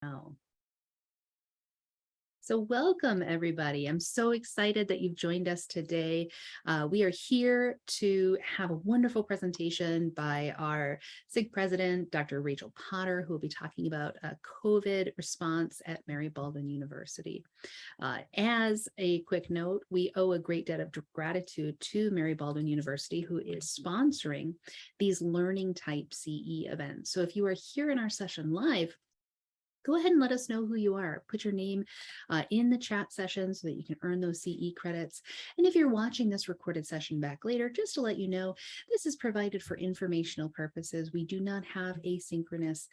Wow. So welcome, everybody. I'm so excited that you've joined us today. We are here to have a wonderful presentation by our SIG president, Dr. Rachel Potter, who will be talking about a COVID response at Mary Baldwin University. As a quick note, we owe a great debt of gratitude to Mary Baldwin University, who is sponsoring these learning type CE events. So if you are here in our session live, go ahead and let us know who you are. Put your name in the chat session so that you can earn those CE credits. And if you're watching this recorded session back later, just to let you know, this is provided for informational purposes. We do not have asynchronous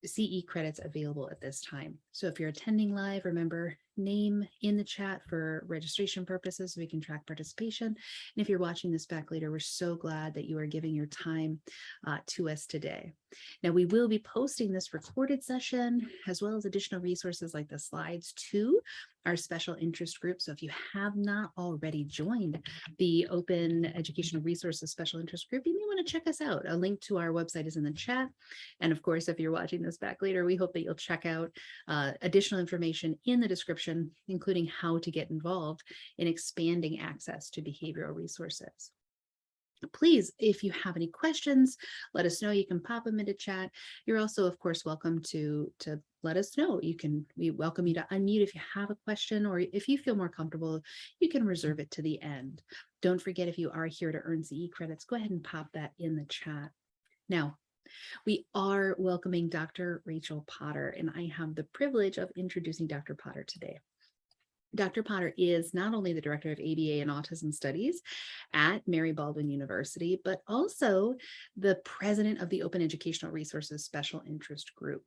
CE credits available at this time. So if you're attending live, remember, name in the chat for registration purposes so we can track participation. And if you're watching this back later, we're so glad that you are giving your time to us today. Now, we will be posting this recorded session as well as additional resources like the slides to our special interest group. So if you have not already joined the Open Educational Resources Special Interest Group, you may want to check us out. A link to our website is in the chat. And of course, if you're watching this back later, we hope that you'll check out additional information in the description, including how to get involved in expanding access to behavioral resources. Please, if you have any questions, let us know. You can pop them into chat. You're also, of course, welcome to let us know. We welcome you to unmute if you have a question, or if you feel more comfortable, you can reserve it to the end. Don't forget, if you are here to earn CE credits, go ahead and pop that in the chat. Now, we are welcoming Dr. Rachel Potter, and I have the privilege of introducing Dr. Potter today. Dr. Potter is not only the Director of ABA and Autism Studies at Mary Baldwin University, but also the President of the Open Educational Resources Special Interest Group.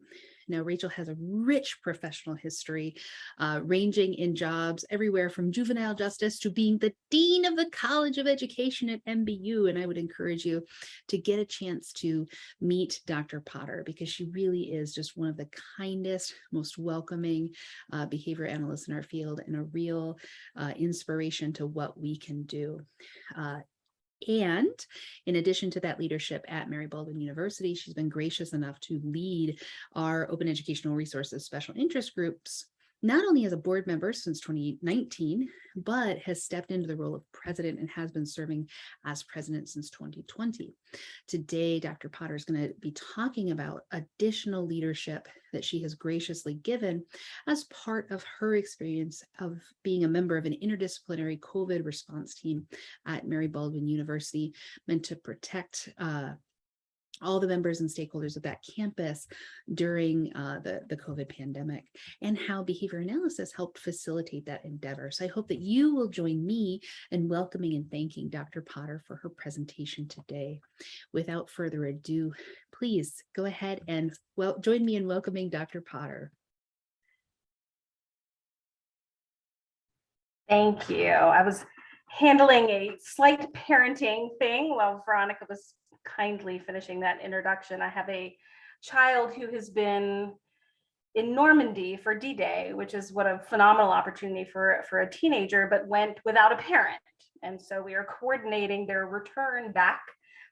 Now, Rachel has a rich professional history, ranging in jobs everywhere from juvenile justice to being the Dean of the College of Education at MBU. And I would encourage you to get a chance to meet Dr. Potter, because she really is just one of the kindest, most welcoming behavior analysts in our field, and a real inspiration to what we can do. And in addition to that leadership at Mary Baldwin University, she's been gracious enough to lead our Open Educational Resources Special Interest Groups, not only as a board member since 2019, but has stepped into the role of president and has been serving as president since 2020. Today, Dr. Potter is going to be talking about additional leadership that she has graciously given as part of her experience of being a member of an interdisciplinary COVID response team at Mary Baldwin University, meant to protect all the members and stakeholders of that campus during the COVID pandemic, and how behavior analysis helped facilitate that endeavor. So I hope that you will join me in welcoming and thanking Dr. Potter for her presentation today. Without further ado, please go ahead and join me in welcoming Dr. Potter. Thank you. I was handling a slight parenting thing while Veronica was kindly finishing that introduction. I have a child who has been in Normandy for D-Day, which is what a phenomenal opportunity for a teenager, but went without a parent. And so we are coordinating their return back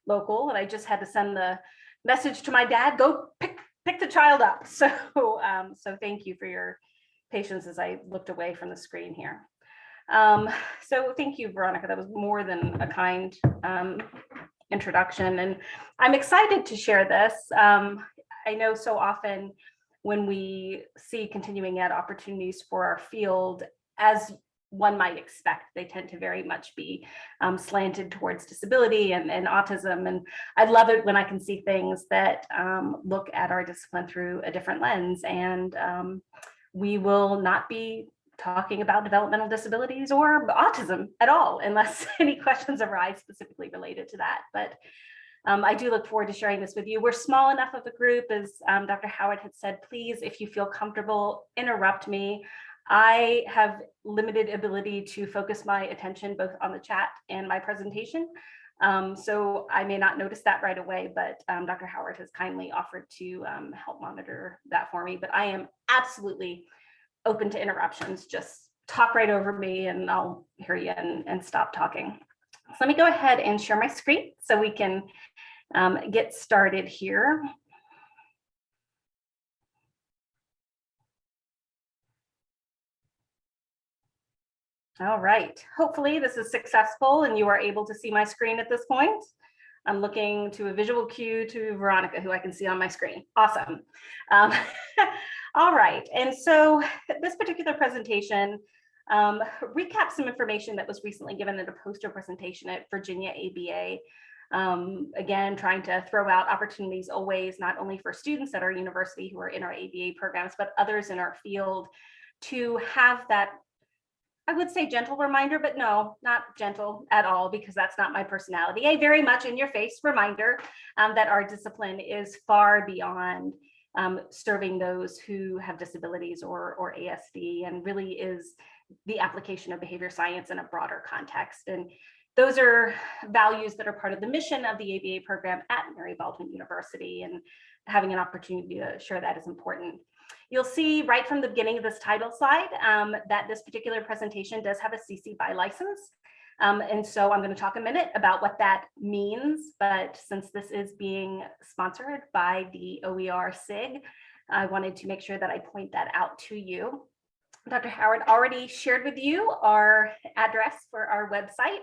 local. And I just had to send the message to my dad, go pick the child up. So, so thank you for your patience as I looked away from the screen here. So thank you, Veronica. That was more than a kind introduction, and I'm excited to share this. I know so often when we see continuing ed opportunities for our field, as one might expect, they tend to very much be slanted towards disability and autism. And I love it when I can see things that look at our discipline through a different lens. And we will not be talking about developmental disabilities or autism at all, unless any questions arise specifically related to that. But I do look forward to sharing this with you. We're small enough of a group, as Dr. Howard had said, please, if you feel comfortable, interrupt me. I have limited ability to focus my attention both on the chat and my presentation. So I may not notice that right away, but Dr. Howard has kindly offered to help monitor that for me. But I am absolutely open to interruptions. Just talk right over me and I'll hear you and stop talking. So let me go ahead and share my screen so we can get started here. All right. Hopefully this is successful and you are able to see my screen at this point. I'm looking to a visual cue to Veronica, who I can see on my screen. Awesome. Um, all right. And so this particular presentation recaps some information that was recently given at a poster presentation at Virginia ABA. Again, trying to throw out opportunities always, not only for students at our university who are in our ABA programs, but others in our field to have that, I would say, gentle reminder, but no, not gentle at all, because that's not my personality. A very much in your face reminder that our discipline is far beyond serving those who have disabilities or ASD, and really is the application of behavior science in a broader context. And those are values that are part of the mission of the ABA program at Mary Baldwin University, and having an opportunity to share that is important. You'll see right from the beginning of this title slide that this particular presentation does have a CC BY license. And so I'm going to talk a minute about what that means. But since this is being sponsored by the OER SIG, I wanted to make sure that I point that out to you. Dr. Howard already shared with you our address for our website.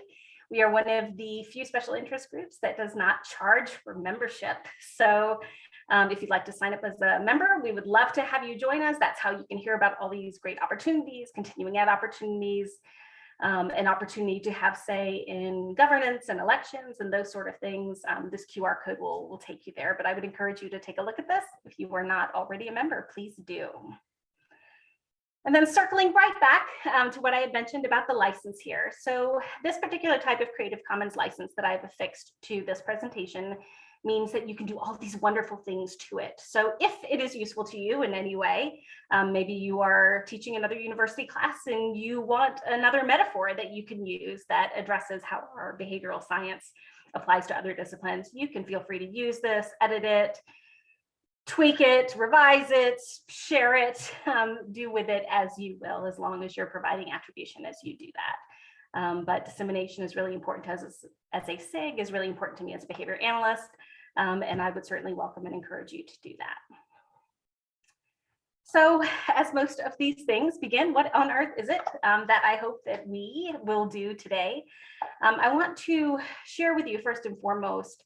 We are one of the few special interest groups that does not charge for membership. So if you'd like to sign up as a member, we would love to have you join us. That's how you can hear about all these great opportunities, continuing ed opportunities, an opportunity to have say in governance and elections and those sort of things. This QR code will take you there, but I would encourage you to take a look at this. If you are not already a member, please do. And then circling right back to what I had mentioned about the license here. So this particular type of Creative Commons license that I have affixed to this presentation means that you can do all these wonderful things to it. So if it is useful to you in any way, maybe you are teaching another university class and you want another metaphor that you can use that addresses how our behavioral science applies to other disciplines, you can feel free to use this, edit it, tweak it, revise it, share it, do with it as you will, as long as you're providing attribution as you do that. But dissemination is really important to us as a SIG, is really important to me as a behavior analyst, and I would certainly welcome and encourage you to do that. So as most of these things begin, what on earth is it that I hope that we will do today? I want to share with you first and foremost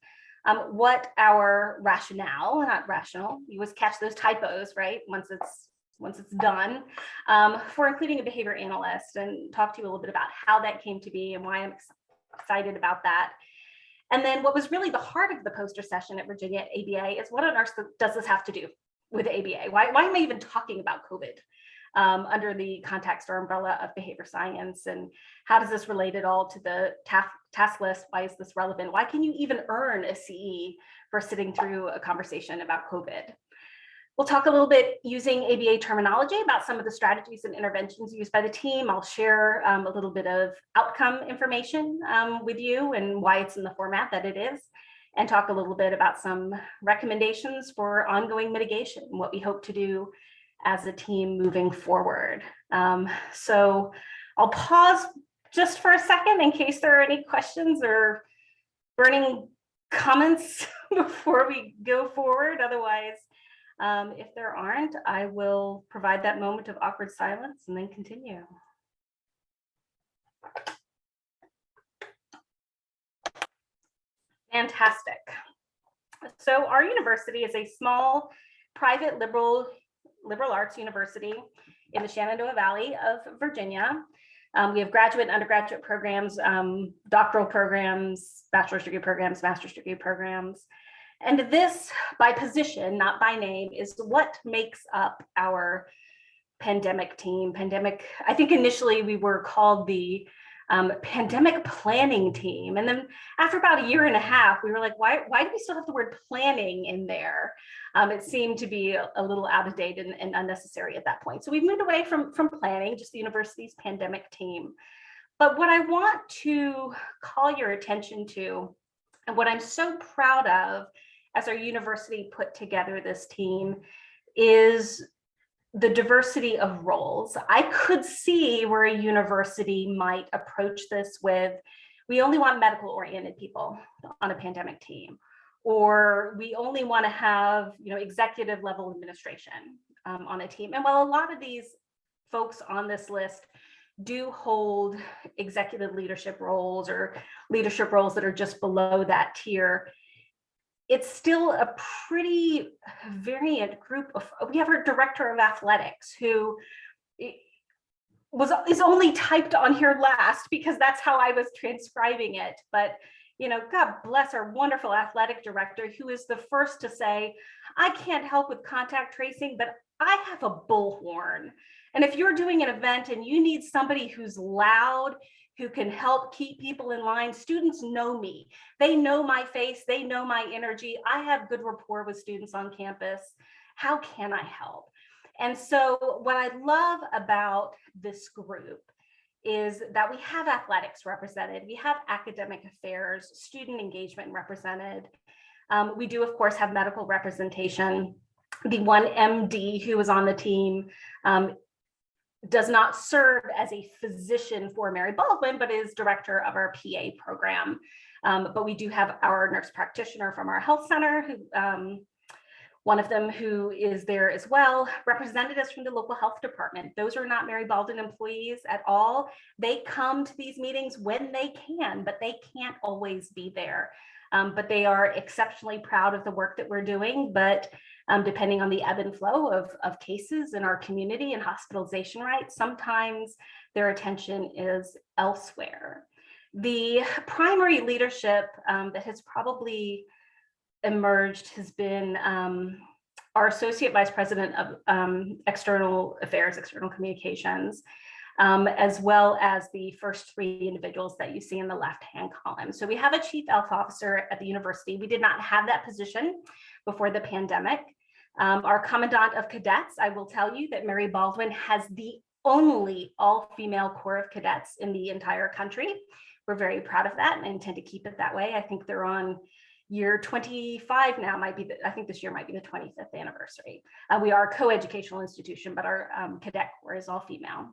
what our rationale, not rational, you always catch those typos, right? Once it's done, for including a behavior analyst, and talk to you a little bit about how that came to be and why I'm excited about that. And then what was really the heart of the poster session at Virginia ABA is, what on earth does this have to do with ABA? Why am I even talking about COVID under the context or umbrella of behavior science? And how does this relate at all to the task list? Why is this relevant? Why can you even earn a CE for sitting through a conversation about COVID? We'll talk a little bit using ABA terminology about some of the strategies and interventions used by the team. I'll share a little bit of outcome information with you and why it's in the format that it is, and talk a little bit about some recommendations for ongoing mitigation, what we hope to do as a team moving forward. So I'll pause just for a second in case there are any questions or burning comments before we go forward. Otherwise, if there aren't, I will provide that moment of awkward silence and then continue. Fantastic. So our university is a small private liberal arts university in the Shenandoah Valley of Virginia. We have graduate and undergraduate programs, doctoral programs, bachelor's degree programs, master's degree programs. And this, by position, not by name, is what makes up our pandemic team. I think initially we were called the pandemic planning team. And then after about a year and a half, we were like, why do we still have the word planning in there? It seemed to be a little out of date and unnecessary at that point. So we've moved away from planning, just the university's pandemic team. But what I want to call your attention to, and what I'm so proud of as our university put together this team, is the diversity of roles. I could see where a university might approach this with, we only want medical oriented people on a pandemic team, or we only want to have, executive level administration on a team. And while a lot of these folks on this list do hold executive leadership roles or leadership roles that are just below that tier, it's still a pretty variant group of, we have our director of athletics who is only typed on here last because that's how I was transcribing it. But, you know, God bless our wonderful athletic director who is the first to say, I can't help with contact tracing, but I have a bullhorn. And if you're doing an event and you need somebody who's loud, who can help keep people in line, students know me. They know my face, they know my energy. I have good rapport with students on campus. How can I help? And so what I love about this group is that we have athletics represented, we have academic affairs, student engagement represented. We do, of course, have medical representation. The one MD who was on the team does not serve as a physician for Mary Baldwin, but is director of our PA program. But we do have our nurse practitioner from our health center, who one of them who is there as well, representatives from the local health department. Those are not Mary Baldwin employees at all. They come to these meetings when they can, but they can't always be there. But they are exceptionally proud of the work that we're doing. But depending on the ebb and flow of cases in our community and hospitalization rates, sometimes their attention is elsewhere. The primary leadership that has probably emerged has been our Associate Vice President of External Affairs, External Communications, as well as the first three individuals that you see in the left-hand column. So we have a Chief Health Officer at the university. We did not have that position before the pandemic. Our Commandant of Cadets, I will tell you that Mary Baldwin has the only all-female Corps of Cadets in the entire country. We're very proud of that and intend to keep it that way. I think they're on year 25 now, I think this year might be the 25th anniversary. We are a co-educational institution, but our cadet corps is all female.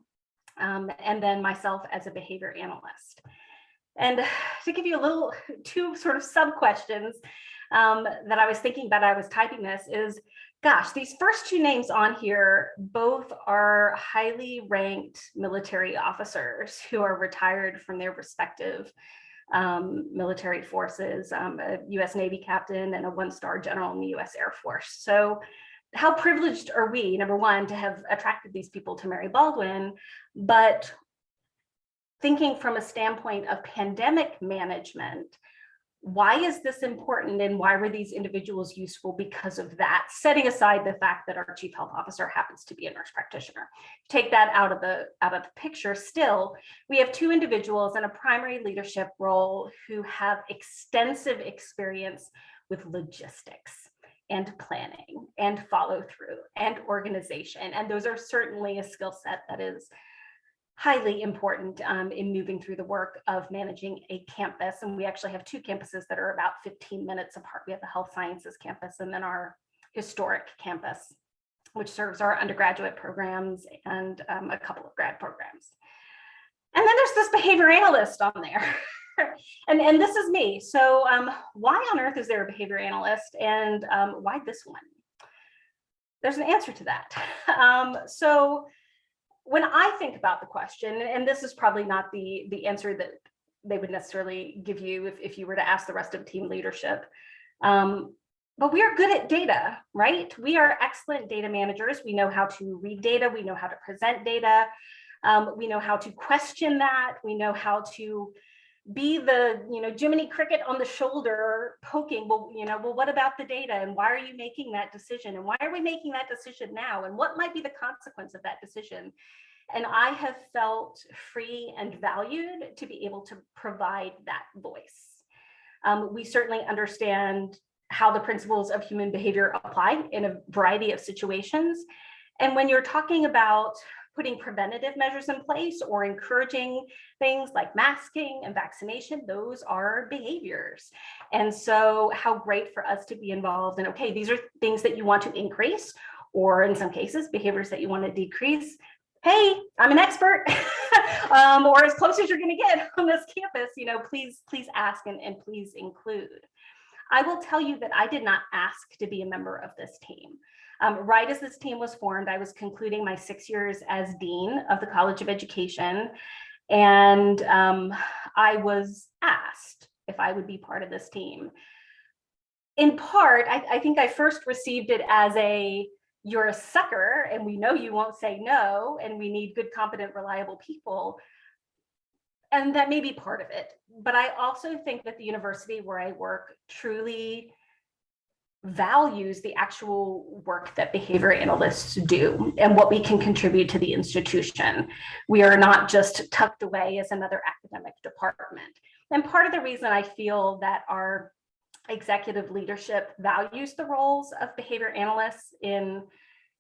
And then myself as a behavior analyst. And to give you two sort of sub questions that I was thinking about, I was typing this is, gosh, these first two names on here, both are highly ranked military officers who are retired from their respective military forces, a US Navy captain and a one-star general in the US Air Force. So how privileged are we, number one, to have attracted these people to Mary Baldwin, but thinking from a standpoint of pandemic management, why is this important and why were these individuals useful because of that, setting aside the fact that our Chief Health Officer happens to be a nurse practitioner. Take that out of the picture. Still, we have two individuals in a primary leadership role who have extensive experience with logistics and planning and follow through and organization. And those are certainly a skill set that is highly important in moving through the work of managing a campus. And we actually have two campuses that are about 15 minutes apart. We have the health sciences campus and then our historic campus, which serves our undergraduate programs and a couple of grad programs. And then there's this behavior analyst on there. and this is me. So why on earth is there a behavior analyst and why this one? There's an answer to that. So when I think about the question, and this is probably not the answer that they would necessarily give you if you were to ask the rest of team leadership, but we are good at data, right? We are excellent data managers. We know how to read data. We know how to present data. We know how to question that. We know how to be the, Jiminy Cricket on the shoulder poking, well, what about the data and why are you making that decision? And why are we making that decision now? And what might be the consequence of that decision? And I have felt free and valued to be able to provide that voice. We certainly understand how the principles of human behavior apply in a variety of situations. And when you're talking about putting preventative measures in place or encouraging things like masking and vaccination, those are behaviors. And so how great for us to be involved in, okay, these are things that you want to increase, or in some cases, behaviors that you want to decrease. Hey, I'm an expert, or as close as you're going to get on this campus, please ask and please include. I will tell you that I did not ask to be a member of this team. Right as this team was formed, I was concluding my 6 years as Dean of the College of Education. And I was asked if I would be part of this team. In part, I think I first received it as you're a sucker and we know you won't say no, and we need good, competent, reliable people. And that may be part of it. But I also think that the university where I work truly values the actual work that behavior analysts do and what we can contribute to the institution. We are not just tucked away as another academic department. And part of the reason I feel that our executive leadership values the roles of behavior analysts in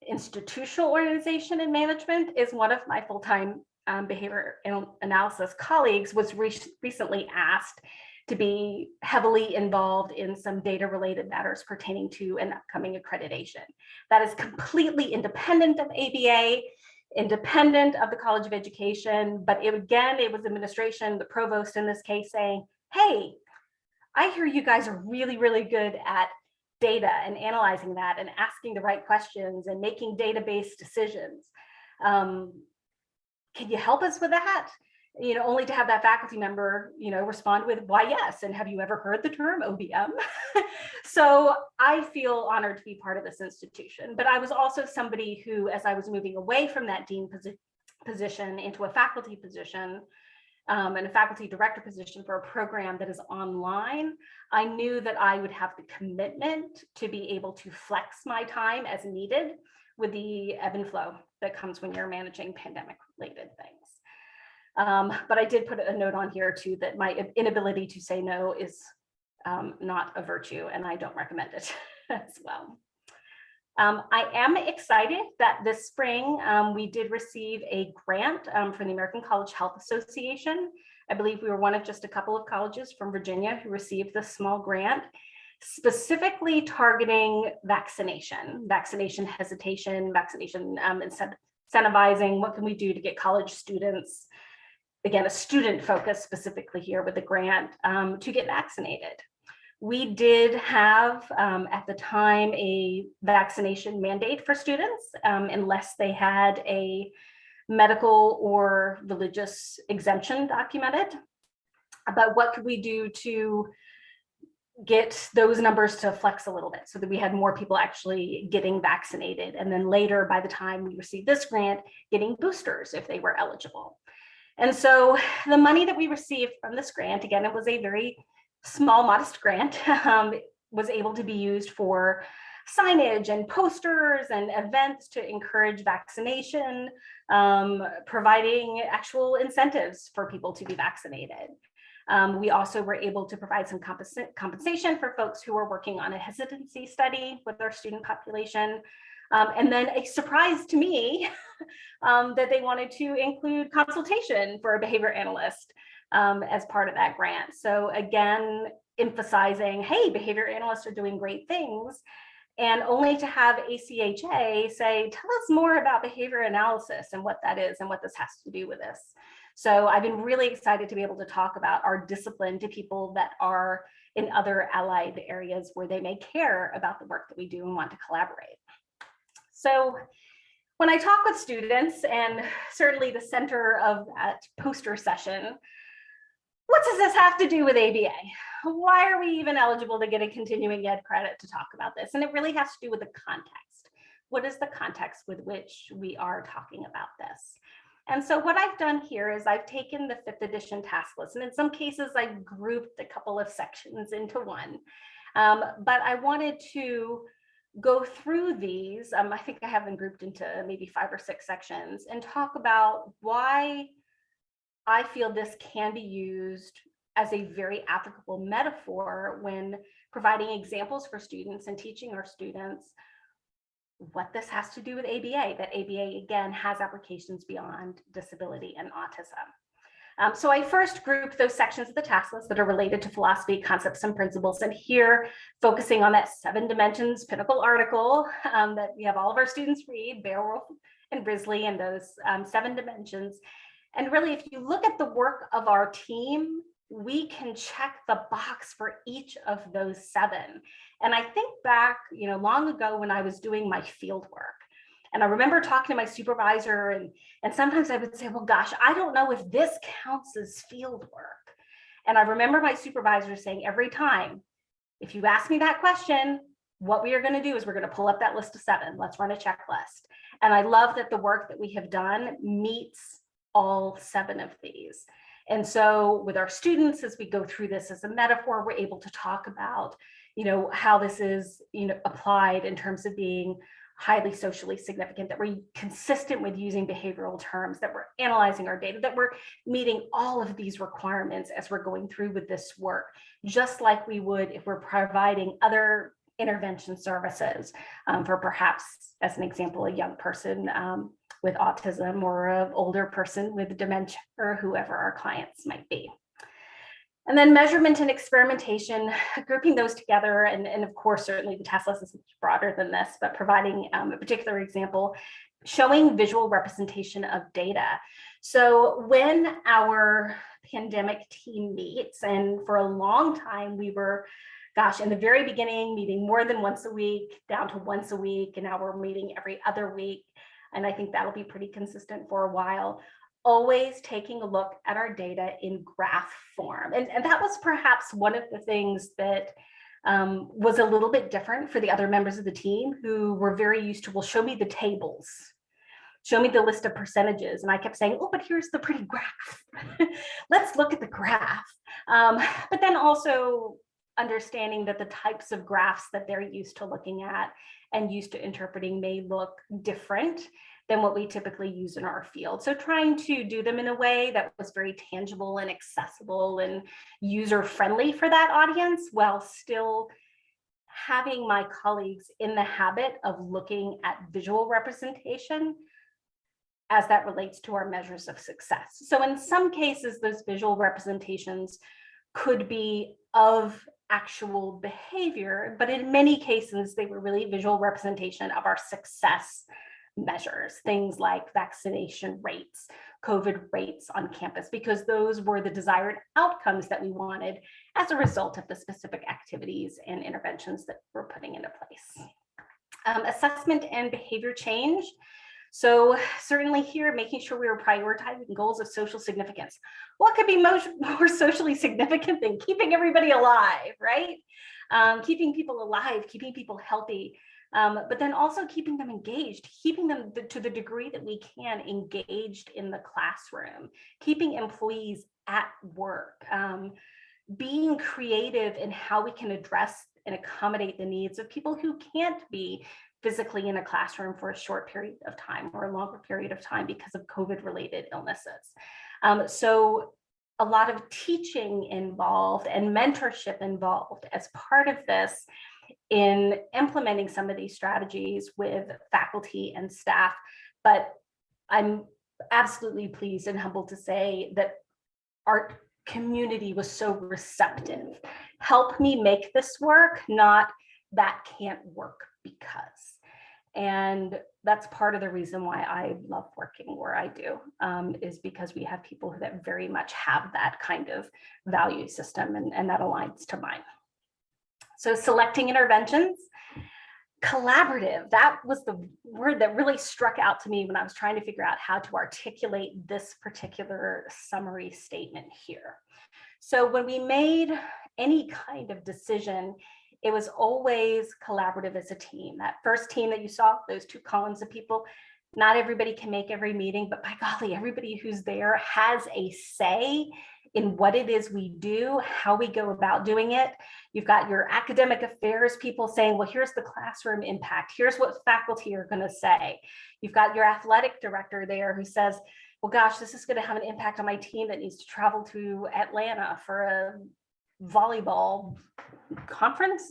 institutional organization and management is one of my full-time behavior analysis colleagues was recently asked to be heavily involved in some data-related matters pertaining to an upcoming accreditation. That is completely independent of ABA, independent of the College of Education, but it was administration, the provost in this case, saying, hey, I hear you guys are really, really good at data and analyzing that and asking the right questions and making data-based decisions. Can you help us with that? Only to have that faculty member, respond with, why, yes. And have you ever heard the term OBM? So I feel honored to be part of this institution. But I was also somebody who, as I was moving away from that dean position into a faculty position, and a faculty director position for a program that is online, I knew that I would have the commitment to be able to flex my time as needed with the ebb and flow that comes when you're managing pandemic-related things. But I did put a note on here too that my inability to say no is not a virtue, and I don't recommend it as well. I am excited that this spring we did receive a grant from the American College Health Association. I believe we were one of just a couple of colleges from Virginia who received this small grant, specifically targeting vaccination hesitation, vaccination incentivizing. What can we do to get college students, again, a student focus specifically here with the grant, to get vaccinated? We did have, at the time, a vaccination mandate for students, unless they had a medical or religious exemption documented. But what could we do to get those numbers to flex a little bit so that we had more people actually getting vaccinated? And then later, by the time we received this grant, getting boosters if they were eligible. And so the money that we received from this grant, again, it was a very small, modest grant, was able to be used for signage and posters and events to encourage vaccination, providing actual incentives for people to be vaccinated. We also were able to provide some compensation for folks who were working on a hesitancy study with our student population. And then a surprise to me that they wanted to include consultation for a behavior analyst as part of that grant. So again, emphasizing, hey, behavior analysts are doing great things, and only to have ACHA say, tell us more about behavior analysis and what that is and what this has to do with this. So I've been really excited to be able to talk about our discipline to people that are in other allied areas where they may care about the work that we do and want to collaborate. So when I talk with students, and certainly the center of that poster session, what does this have to do with ABA? Why are we even eligible to get a continuing ed credit to talk about this? And it really has to do with the context. What is the context with which we are talking about this? And so what I've done here is I've taken the 5th edition task list, and in some cases I've grouped a couple of sections into one. But I wanted to go through these, I think I have them grouped into maybe 5 or 6 sections, and talk about why I feel this can be used as a very applicable metaphor when providing examples for students and teaching our students what this has to do with ABA, that ABA, again, has applications beyond disability and autism. So I first grouped those sections of the task list that are related to philosophy, concepts, and principles. And here, focusing on that 7 dimensions pinnacle article that we have all of our students read, Beowulf and Risley, and those 7 dimensions. And really, if you look at the work of our team, we can check the box for each of those 7. And I think back, long ago when I was doing my field work, and I remember talking to my supervisor, and sometimes I would say, well, gosh, I don't know if this counts as field work. And I remember my supervisor saying every time, if you ask me that question, what we are going to do is we're going to pull up that list of 7. Let's run a checklist. And I love that the work that we have done meets all 7 of these. And so with our students, as we go through this as a metaphor, we're able to talk about, how this is, applied in terms of being highly socially significant, that we're consistent with using behavioral terms, that we're analyzing our data, that we're meeting all of these requirements as we're going through with this work, just like we would if we're providing other intervention services for perhaps, as an example, a young person with autism or an older person with dementia or whoever our clients might be. And then measurement and experimentation, grouping those together, and of course, certainly the task list is much broader than this, but providing a particular example, showing visual representation of data. So when our pandemic team meets, and for a long time we were, in the very beginning, meeting more than once a week, down to once a week, and now we're meeting every other week. And I think that'll be pretty consistent for a while. Always taking a look at our data in graph form. And that was perhaps one of the things that was a little bit different for the other members of the team who were very used to, well, show me the tables, show me the list of percentages. And I kept saying, oh, but here's the pretty graph. Let's look at the graph. But then also understanding that the types of graphs that they're used to looking at and used to interpreting may look different than what we typically use in our field. So trying to do them in a way that was very tangible and accessible and user-friendly for that audience, while still having my colleagues in the habit of looking at visual representation as that relates to our measures of success. So in some cases, those visual representations could be of actual behavior, but in many cases, they were really visual representation of our success measures, things like vaccination rates, COVID rates on campus, because those were the desired outcomes that we wanted as a result of the specific activities and interventions that we're putting into place. Assessment and behavior change. So certainly here, making sure we were prioritizing goals of social significance. What could be more socially significant than keeping everybody alive, right? Keeping people alive, keeping people healthy, but then also keeping them engaged, keeping them to the degree that we can engaged in the classroom, keeping employees at work, being creative in how we can address and accommodate the needs of people who can't be physically in a classroom for a short period of time or a longer period of time because of COVID-related illnesses. So a lot of teaching involved and mentorship involved as part of this in implementing some of these strategies with faculty and staff. But I'm absolutely pleased and humbled to say that our community was so receptive. Help me make this work, not that can't work because. And that's part of the reason why I love working where I do, is because we have people that very much have that kind of value system, and that aligns to mine. So selecting interventions, collaborative, that was the word that really struck out to me when I was trying to figure out how to articulate this particular summary statement here. So when we made any kind of decision, it was always collaborative as a team. That first team that you saw, those 2 columns of people, not everybody can make every meeting, but by golly, everybody who's there has a say in what it is we do, how we go about doing it. You've got your academic affairs people saying, well, here's the classroom impact. Here's what faculty are going to say. You've got your athletic director there who says, well, gosh, this is going to have an impact on my team that needs to travel to Atlanta for a volleyball conference.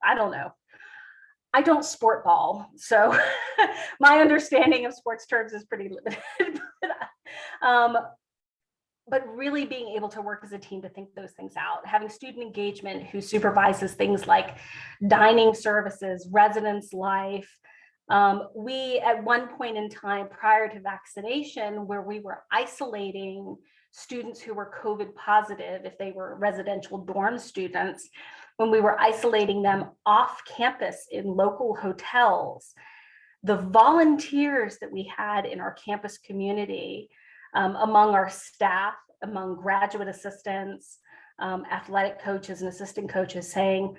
I don't know. I don't sport ball, so my understanding of sports terms is pretty limited. But really being able to work as a team to think those things out, having student engagement who supervises things like dining services, residence life. We, at one point in time prior to vaccination, where we were isolating students who were COVID positive, if they were residential dorm students, when we were isolating them off campus in local hotels, the volunteers that we had in our campus community, among our staff, among graduate assistants, athletic coaches and assistant coaches saying,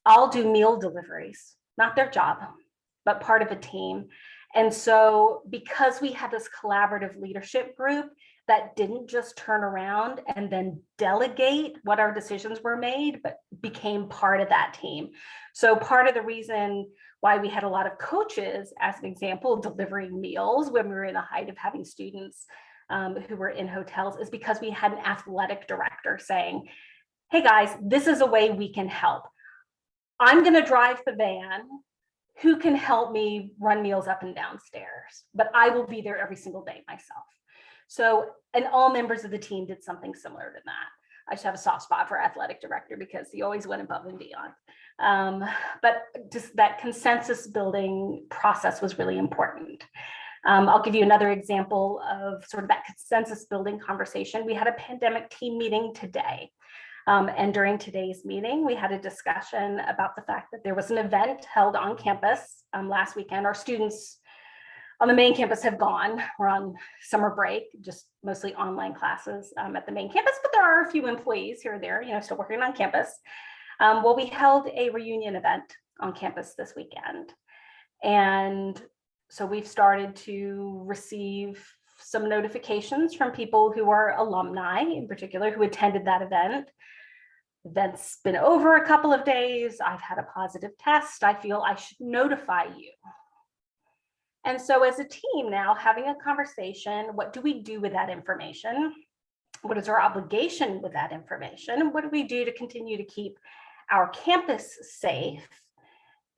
I'll do meal deliveries, not their job, but part of a team. And so because we had this collaborative leadership group that didn't just turn around and then delegate what our decisions were made, but became part of that team. So part of the reason why we had a lot of coaches, as an example, delivering meals when we were in the height of having students who were in hotels, is because we had an athletic director saying, hey guys, this is a way we can help. I'm going to drive the van. Who can help me run meals up and downstairs? But I will be there every single day myself. So, and all members of the team did something similar to that. I just have a soft spot for athletic director because he always went above and beyond. But just that consensus building process was really important. I'll give you another example of sort of that consensus building conversation. We had a pandemic team meeting today. And during today's meeting, we had a discussion about the fact that there was an event held on campus last weekend. Our students on the main campus have gone. We're on summer break, just mostly online classes at the main campus, but there are a few employees here or there, still working on campus. Well, we held a reunion event on campus this weekend. And so we've started to receive some notifications from people who are alumni in particular who attended that event. Event's been over a couple of days. I've had a positive test. I feel I should notify you. And so as a team now having a conversation, what do we do with that information? What is our obligation with that information? What do we do to continue to keep our campus safe?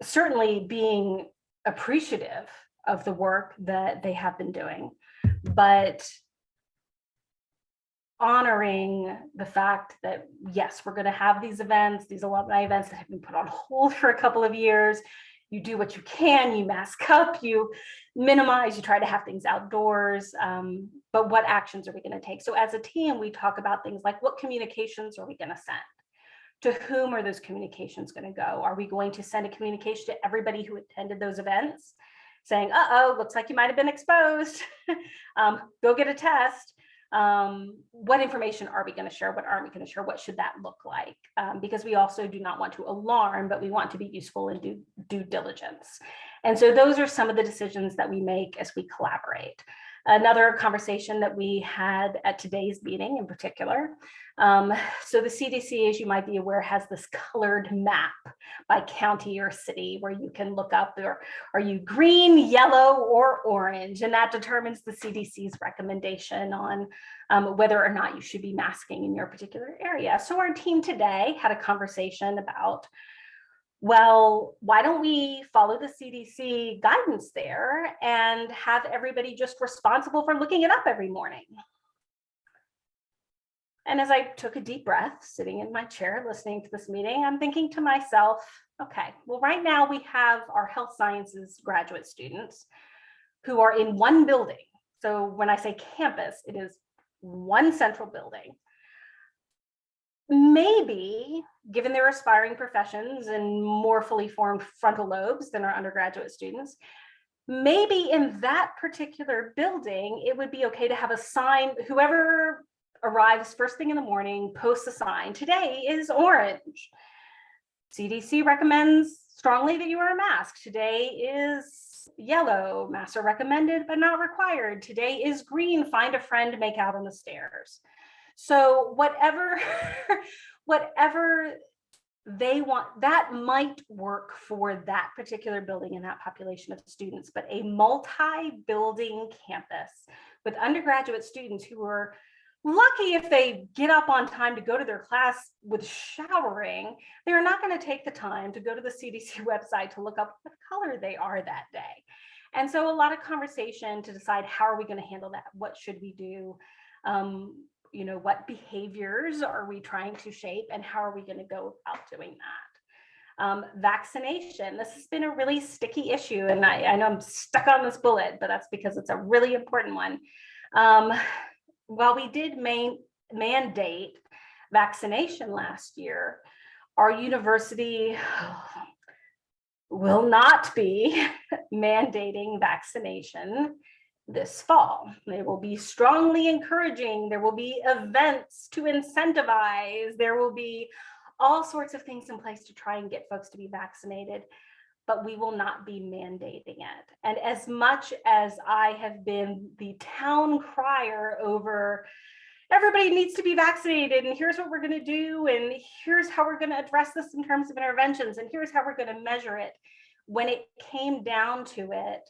Certainly being appreciative of the work that they have been doing, but honoring the fact that, yes, we're going to have these events, these alumni events that have been put on hold for a couple of years. You do what you can, you mask up, you minimize, you try to have things outdoors, but what actions are we going to take? So as a team, we talk about things like, what communications are we going to send? To whom are those communications going to go? Are we going to send a communication to everybody who attended those events saying, uh-oh, looks like you might have been exposed, go get a test? What information are we going to share? What aren't we going to share? What should that look like? Because we also do not want to alarm, but we want to be useful and do due diligence. And so those are some of the decisions that we make as we collaborate. Another conversation that we had at today's meeting in particular. So the CDC, as you might be aware, has this colored map by county or city where you can look up, are you green, yellow, or orange? And that determines the CDC's recommendation on whether or not you should be masking in your particular area. So our team today had a conversation about, well, why don't we follow the CDC guidance there and have everybody just responsible for looking it up every morning? And as I took a deep breath, sitting in my chair, listening to this meeting, I'm thinking to myself, okay, well, right now we have our health sciences graduate students who are in one building. So when I say campus, it is one central building. Maybe, given their aspiring professions and more fully formed frontal lobes than our undergraduate students, maybe in that particular building, it would be okay to have a sign, whoever arrives first thing in the morning, posts a sign, today is orange. CDC recommends strongly that you wear a mask. Today is yellow, masks are recommended but not required. Today is green, find a friend, make out on the stairs. So whatever they want, that might work for that particular building and that population of students, but a multi-building campus with undergraduate students who are lucky if they get up on time to go to their class with showering, they're not going to take the time to go to the CDC website to look up what color they are that day. And so a lot of conversation to decide how are we going to handle that? What should we do? What behaviors are we trying to shape and how are we going to go about doing that? Vaccination, this has been a really sticky issue and I know I'm stuck on this bullet, but that's because it's a really important one. while we did mandate vaccination last year, our university will not be mandating vaccination this fall. They will be strongly encouraging. There will be events to incentivize. There will be all sorts of things in place to try and get folks to be vaccinated, but we will not be mandating it. And as much as I have been the town crier over everybody needs to be vaccinated, and here's what we're going to do, and here's how we're going to address this in terms of interventions, and here's how we're going to measure it, when it came down to it,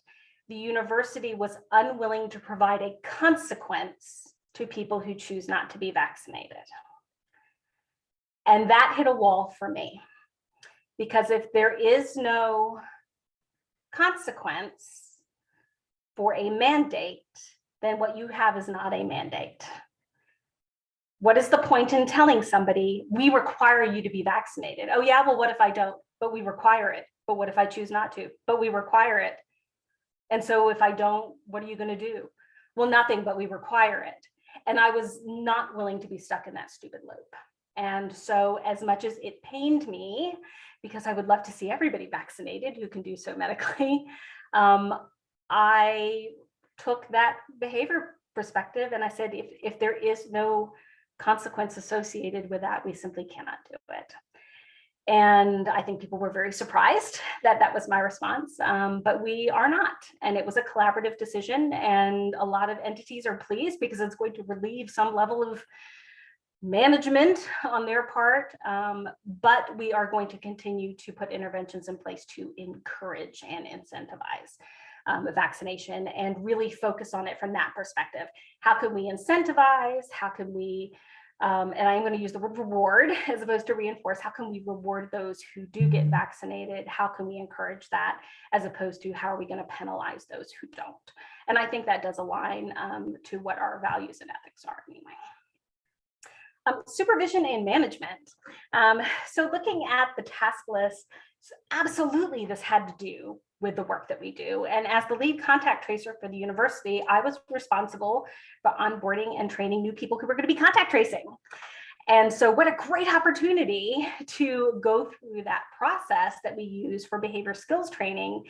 the university was unwilling to provide a consequence to people who choose not to be vaccinated. And that hit a wall for me, because if there is no consequence for a mandate, then what you have is not a mandate. What is the point in telling somebody, we require you to be vaccinated? Oh yeah, well, what if I don't? But we require it. But what if I choose not to? But we require it. And so if I don't, what are you going to do? Well, nothing, but we require it. And I was not willing to be stuck in that stupid loop. And so as much as it pained me, because I would love to see everybody vaccinated who can do so medically, I took that behavior perspective and I said, if there is no consequence associated with that, we simply cannot do it. And I think people were very surprised that that was my response, but we are not. And it was a collaborative decision, and a lot of entities are pleased because it's going to relieve some level of management on their part, but we are going to continue to put interventions in place to encourage and incentivize vaccination, and really focus on it from that perspective. How can we incentivize? How can we, and I'm going to use the word reward as opposed to reinforce, how can we reward those who do get vaccinated? How can we encourage that, as opposed to how are we going to penalize those who don't? And I think that does align to what our values and ethics are anyway. Supervision and management. So looking at the task list, absolutely this had to do with the work that we do. And as the lead contact tracer for the university, I was responsible for onboarding and training new people who were going to be contact tracing. And so what a great opportunity to go through that process that we use for behavior skills training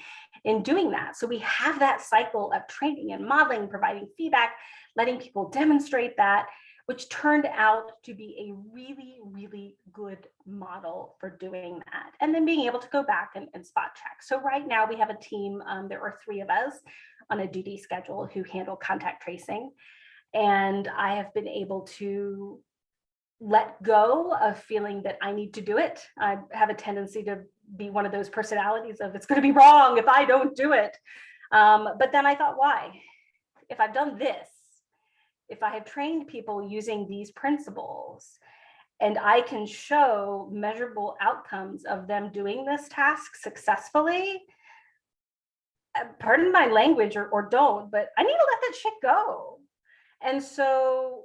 in doing that. So we have that cycle of training and modeling, providing feedback, letting people demonstrate that, which turned out to be a really, really good model for doing that. And then being able to go back and spot check. So right now we have a team, there are 3 of us on a duty schedule who handle contact tracing. And I have been able to let go of feeling that I need to do it. I have a tendency to be one of those personalities of it's going to be wrong if I don't do it. But then I thought, why? If I've done this, if I have trained people using these principles, and I can show measurable outcomes of them doing this task successfully, pardon my language or don't, but I need to let that shit go. And so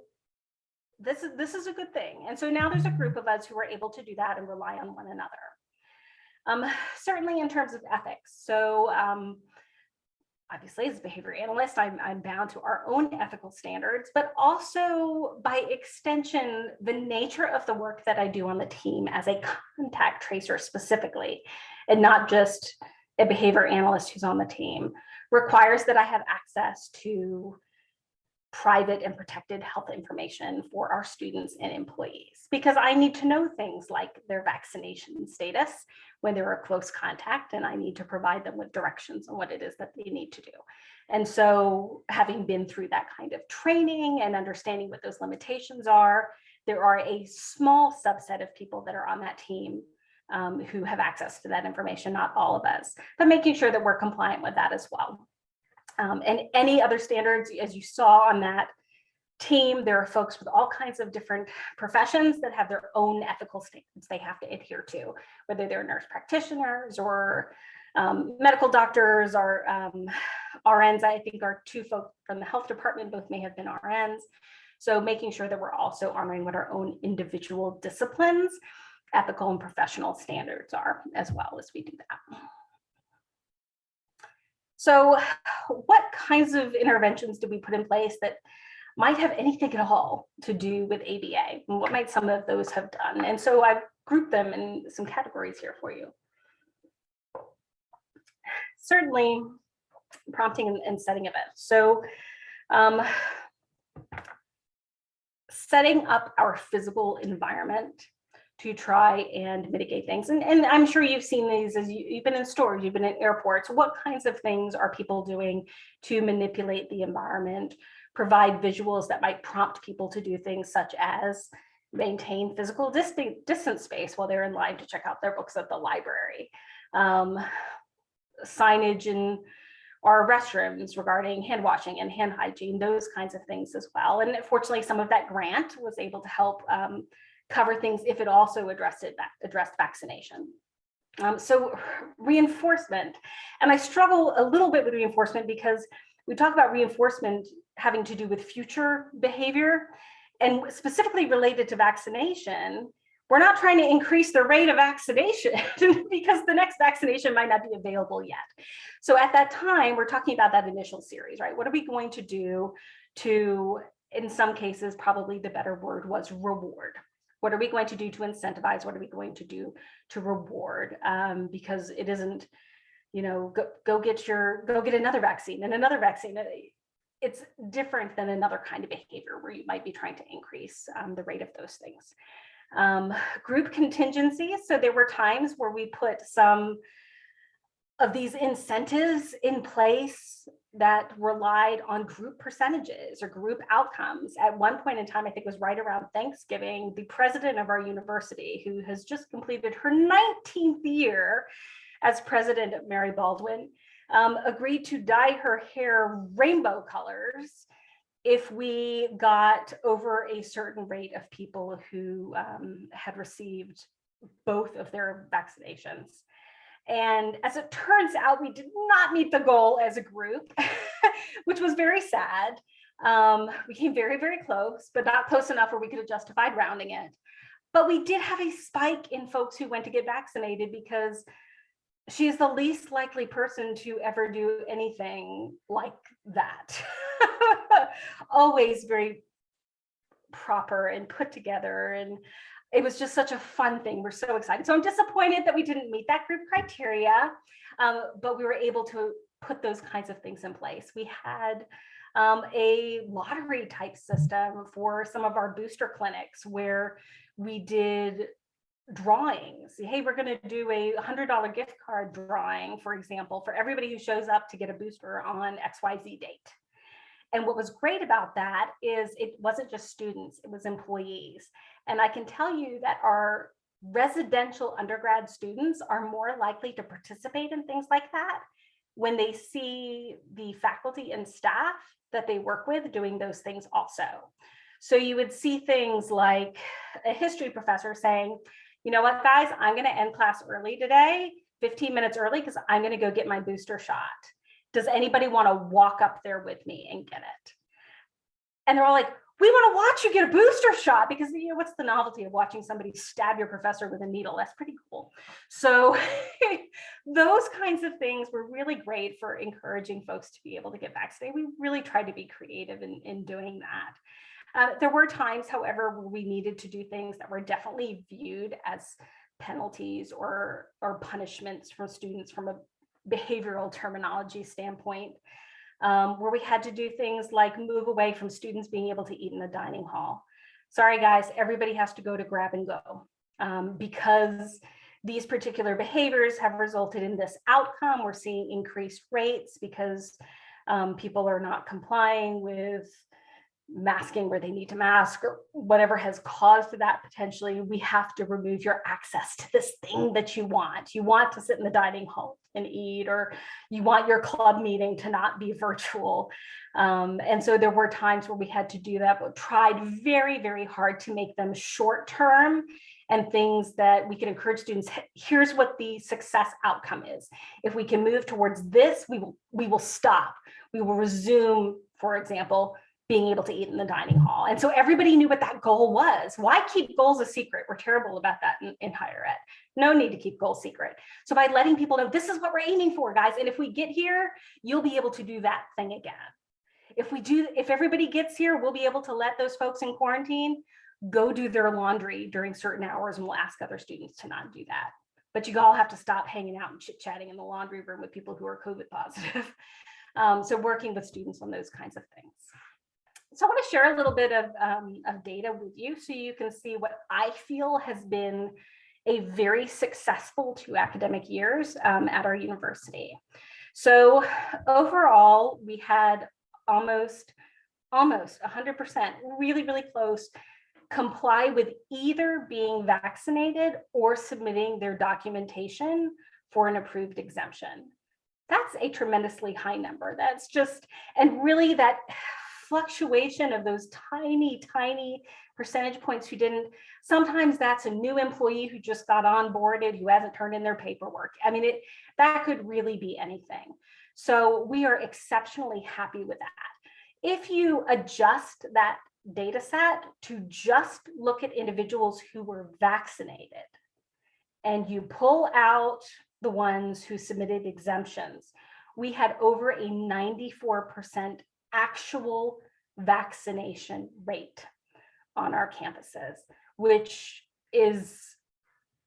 this is a good thing. And so now there's a group of us who are able to do that and rely on one another. Certainly in terms of ethics. So obviously, as a behavior analyst, I'm bound to our own ethical standards, but also by extension, the nature of the work that I do on the team as a contact tracer specifically, and not just a behavior analyst who's on the team, requires that I have access to private and protected health information for our students and employees, because I need to know things like their vaccination status when they're a close contact, and I need to provide them with directions on what it is that they need to do. And so having been through that kind of training and understanding what those limitations are, there are a small subset of people that are on that team who have access to that information, not all of us, but making sure that we're compliant with that as well. And any other standards, as you saw on that team, there are folks with all kinds of different professions that have their own ethical standards they have to adhere to, whether they're nurse practitioners or medical doctors or RNs. I think our 2 folks from the health department both may have been RNs. So making sure that we're also honoring what our own individual disciplines, ethical and professional standards are, as well as we do that. So what kinds of interventions did we put in place that might have anything at all to do with ABA, and what might some of those have done. And so I've grouped them in some categories here for you. Certainly prompting and setting events. So setting up our physical environment to try and mitigate things. And I'm sure you've seen these as you've been in stores, you've been in airports. What kinds of things are people doing to manipulate the environment, provide visuals that might prompt people to do things such as maintain physical distance space while they're in line to check out their books at the library. Signage in our restrooms regarding hand washing and hand hygiene, those kinds of things as well. And fortunately, some of that grant was able to help cover things if it also addressed vaccination. So reinforcement, and I struggle a little bit with reinforcement because we talk about reinforcement having to do with future behavior, and specifically related to vaccination. We're not trying to increase the rate of vaccination because the next vaccination might not be available yet. So at that time, we're talking about that initial series, right? What are we going to do to, in some cases, probably the better word was reward. What are we going to do to incentivize? What are we going to do to reward? Because it isn't, go get another vaccine and another vaccine. It's different than another kind of behavior where you might be trying to increase the rate of those things. Group contingencies. So there were times where we put some of these incentives in place that relied on group percentages or group outcomes. At one point in time, I think it was right around Thanksgiving, the president of our university, who has just completed her 19th year as president of Mary Baldwin, agreed to dye her hair rainbow colors if we got over a certain rate of people who had received both of their vaccinations. And as it turns out, we did not meet the goal as a group, which was very sad. We came very, very close, but not close enough where we could have justified rounding it. But we did have a spike in folks who went to get vaccinated because she is the least likely person to ever do anything like that. Always very proper and put together, and it was just such a fun thing. We're so excited. So I'm disappointed that we didn't meet that group criteria, but we were able to put those kinds of things in place. We had a lottery type system for some of our booster clinics where we did drawings. Hey, we're going to do a $100 gift card drawing, for example, for everybody who shows up to get a booster on XYZ date. And what was great about that is it wasn't just students, it was employees. And I can tell you that our residential undergrad students are more likely to participate in things like that when they see the faculty and staff that they work with doing those things also. So you would see things like a history professor saying, you know what, guys, I'm going to end class early today, 15 minutes early, because I'm going to go get my booster shot. Does anybody want to walk up there with me and get it? And they're all like, we want to watch you get a booster shot, because what's the novelty of watching somebody stab your professor with a needle? That's pretty cool. So those kinds of things were really great for encouraging folks to be able to get vaccinated. We really tried to be creative in doing that. There were times, however, where we needed to do things that were definitely viewed as penalties or punishments from students from a behavioral terminology standpoint, where we had to do things like move away from students being able to eat in the dining hall. Sorry, guys, everybody has to go to grab and go because these particular behaviors have resulted in this outcome. We're seeing increased rates because people are not complying with masking where they need to mask or whatever has caused that. Potentially, we have to remove your access to this thing that you want. You want to sit in the dining hall and eat, or you want your club meeting to not be virtual. And so there were times where we had to do that, but tried very, very hard to make them short term and things that we can encourage students. Here's what the success outcome is. If we can move towards this, we will stop. We will resume, for example, being able to eat in the dining hall. And so everybody knew what that goal was. Why keep goals a secret? We're terrible about that in higher ed. No need to keep goals secret. So by letting people know, this is what we're aiming for, guys. And if we get here, you'll be able to do that thing again. if everybody gets here, we'll be able to let those folks in quarantine go do their laundry during certain hours, and we'll ask other students to not do that. But you all have to stop hanging out and chit-chatting in the laundry room with people who are COVID positive. So working with students on those kinds of things. So I want to share a little bit of data with you so you can see what I feel has been a very successful 2 academic years at our university. So overall, we had almost 100%, really, really close, comply with either being vaccinated or submitting their documentation for an approved exemption. That's a tremendously high number. That's just, and really that fluctuation of those tiny, tiny percentage points who didn't, sometimes that's a new employee who just got onboarded, who hasn't turned in their paperwork. I mean, that could really be anything. So we are exceptionally happy with that. If you adjust that data set to just look at individuals who were vaccinated, and you pull out the ones who submitted exemptions, we had over a 94% actual vaccination rate on our campuses, which is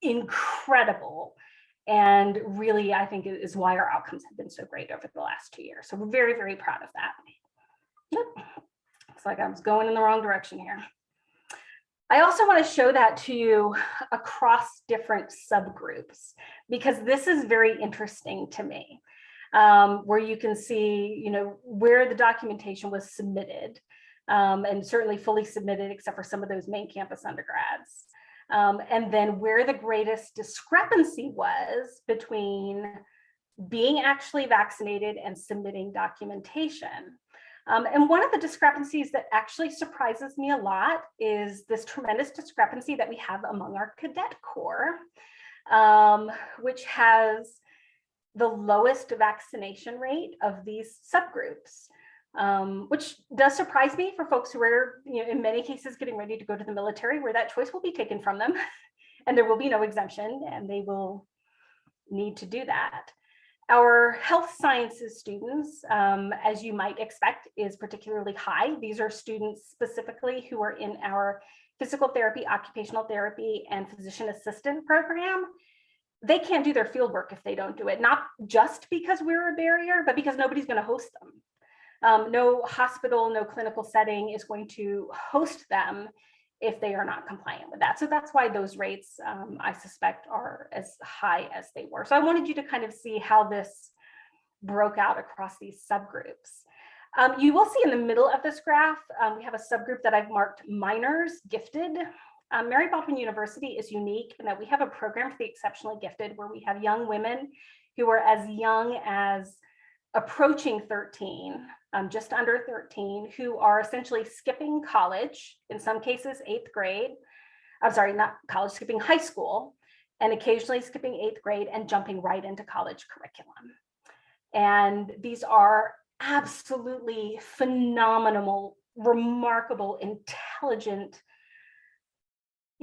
incredible. And really, I think is why our outcomes have been so great over the last 2 years. So we're very, very proud of that. Yep. Looks like I was going in the wrong direction here. I also want to show that to you across different subgroups, because this is very interesting to me, where you can see, where the documentation was submitted, and certainly fully submitted, except for some of those main campus undergrads. And then where the greatest discrepancy was between being actually vaccinated and submitting documentation. And one of the discrepancies that actually surprises me a lot is this tremendous discrepancy that we have among our cadet corps, which has the lowest vaccination rate of these subgroups, which does surprise me for folks who are, in many cases, getting ready to go to the military, where that choice will be taken from them, and there will be no exemption, and they will need to do that. Our health sciences students, as you might expect, is particularly high. These are students specifically who are in our physical therapy, occupational therapy, and physician assistant program. They can't do their field work if they don't do it, not just because we're a barrier, but because nobody's going to host them. No hospital, no clinical setting is going to host them if they are not compliant with that. So that's why those rates, I suspect, are as high as they were. So I wanted you to kind of see how this broke out across these subgroups. You will see in the middle of this graph, we have a subgroup that I've marked minors gifted. Mary Baldwin University is unique in that we have a program for the exceptionally gifted, where we have young women who are as young as approaching 13, just under 13, who are essentially skipping college, in some cases 8th grade. I'm sorry, not college, skipping high school, and occasionally skipping 8th grade and jumping right into college curriculum. And these are absolutely phenomenal, remarkable, intelligent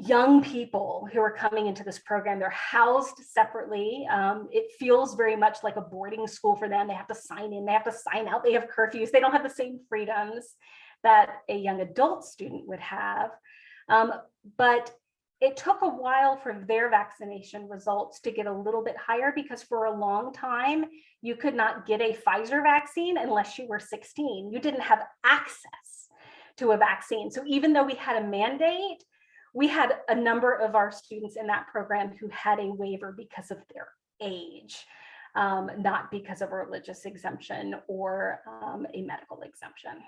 young people who are coming into this program. They're housed separately. It feels very much like a boarding school for them. They have to sign in, they have to sign out, they have curfews. They don't have the same freedoms that a young adult student would have. But it took a while for their vaccination results to get a little bit higher, because for a long time, you could not get a Pfizer vaccine unless you were 16. You didn't have access to a vaccine. So even though we had a mandate, we had a number of our students in that program who had a waiver because of their age, not because of a religious exemption or a medical exemption.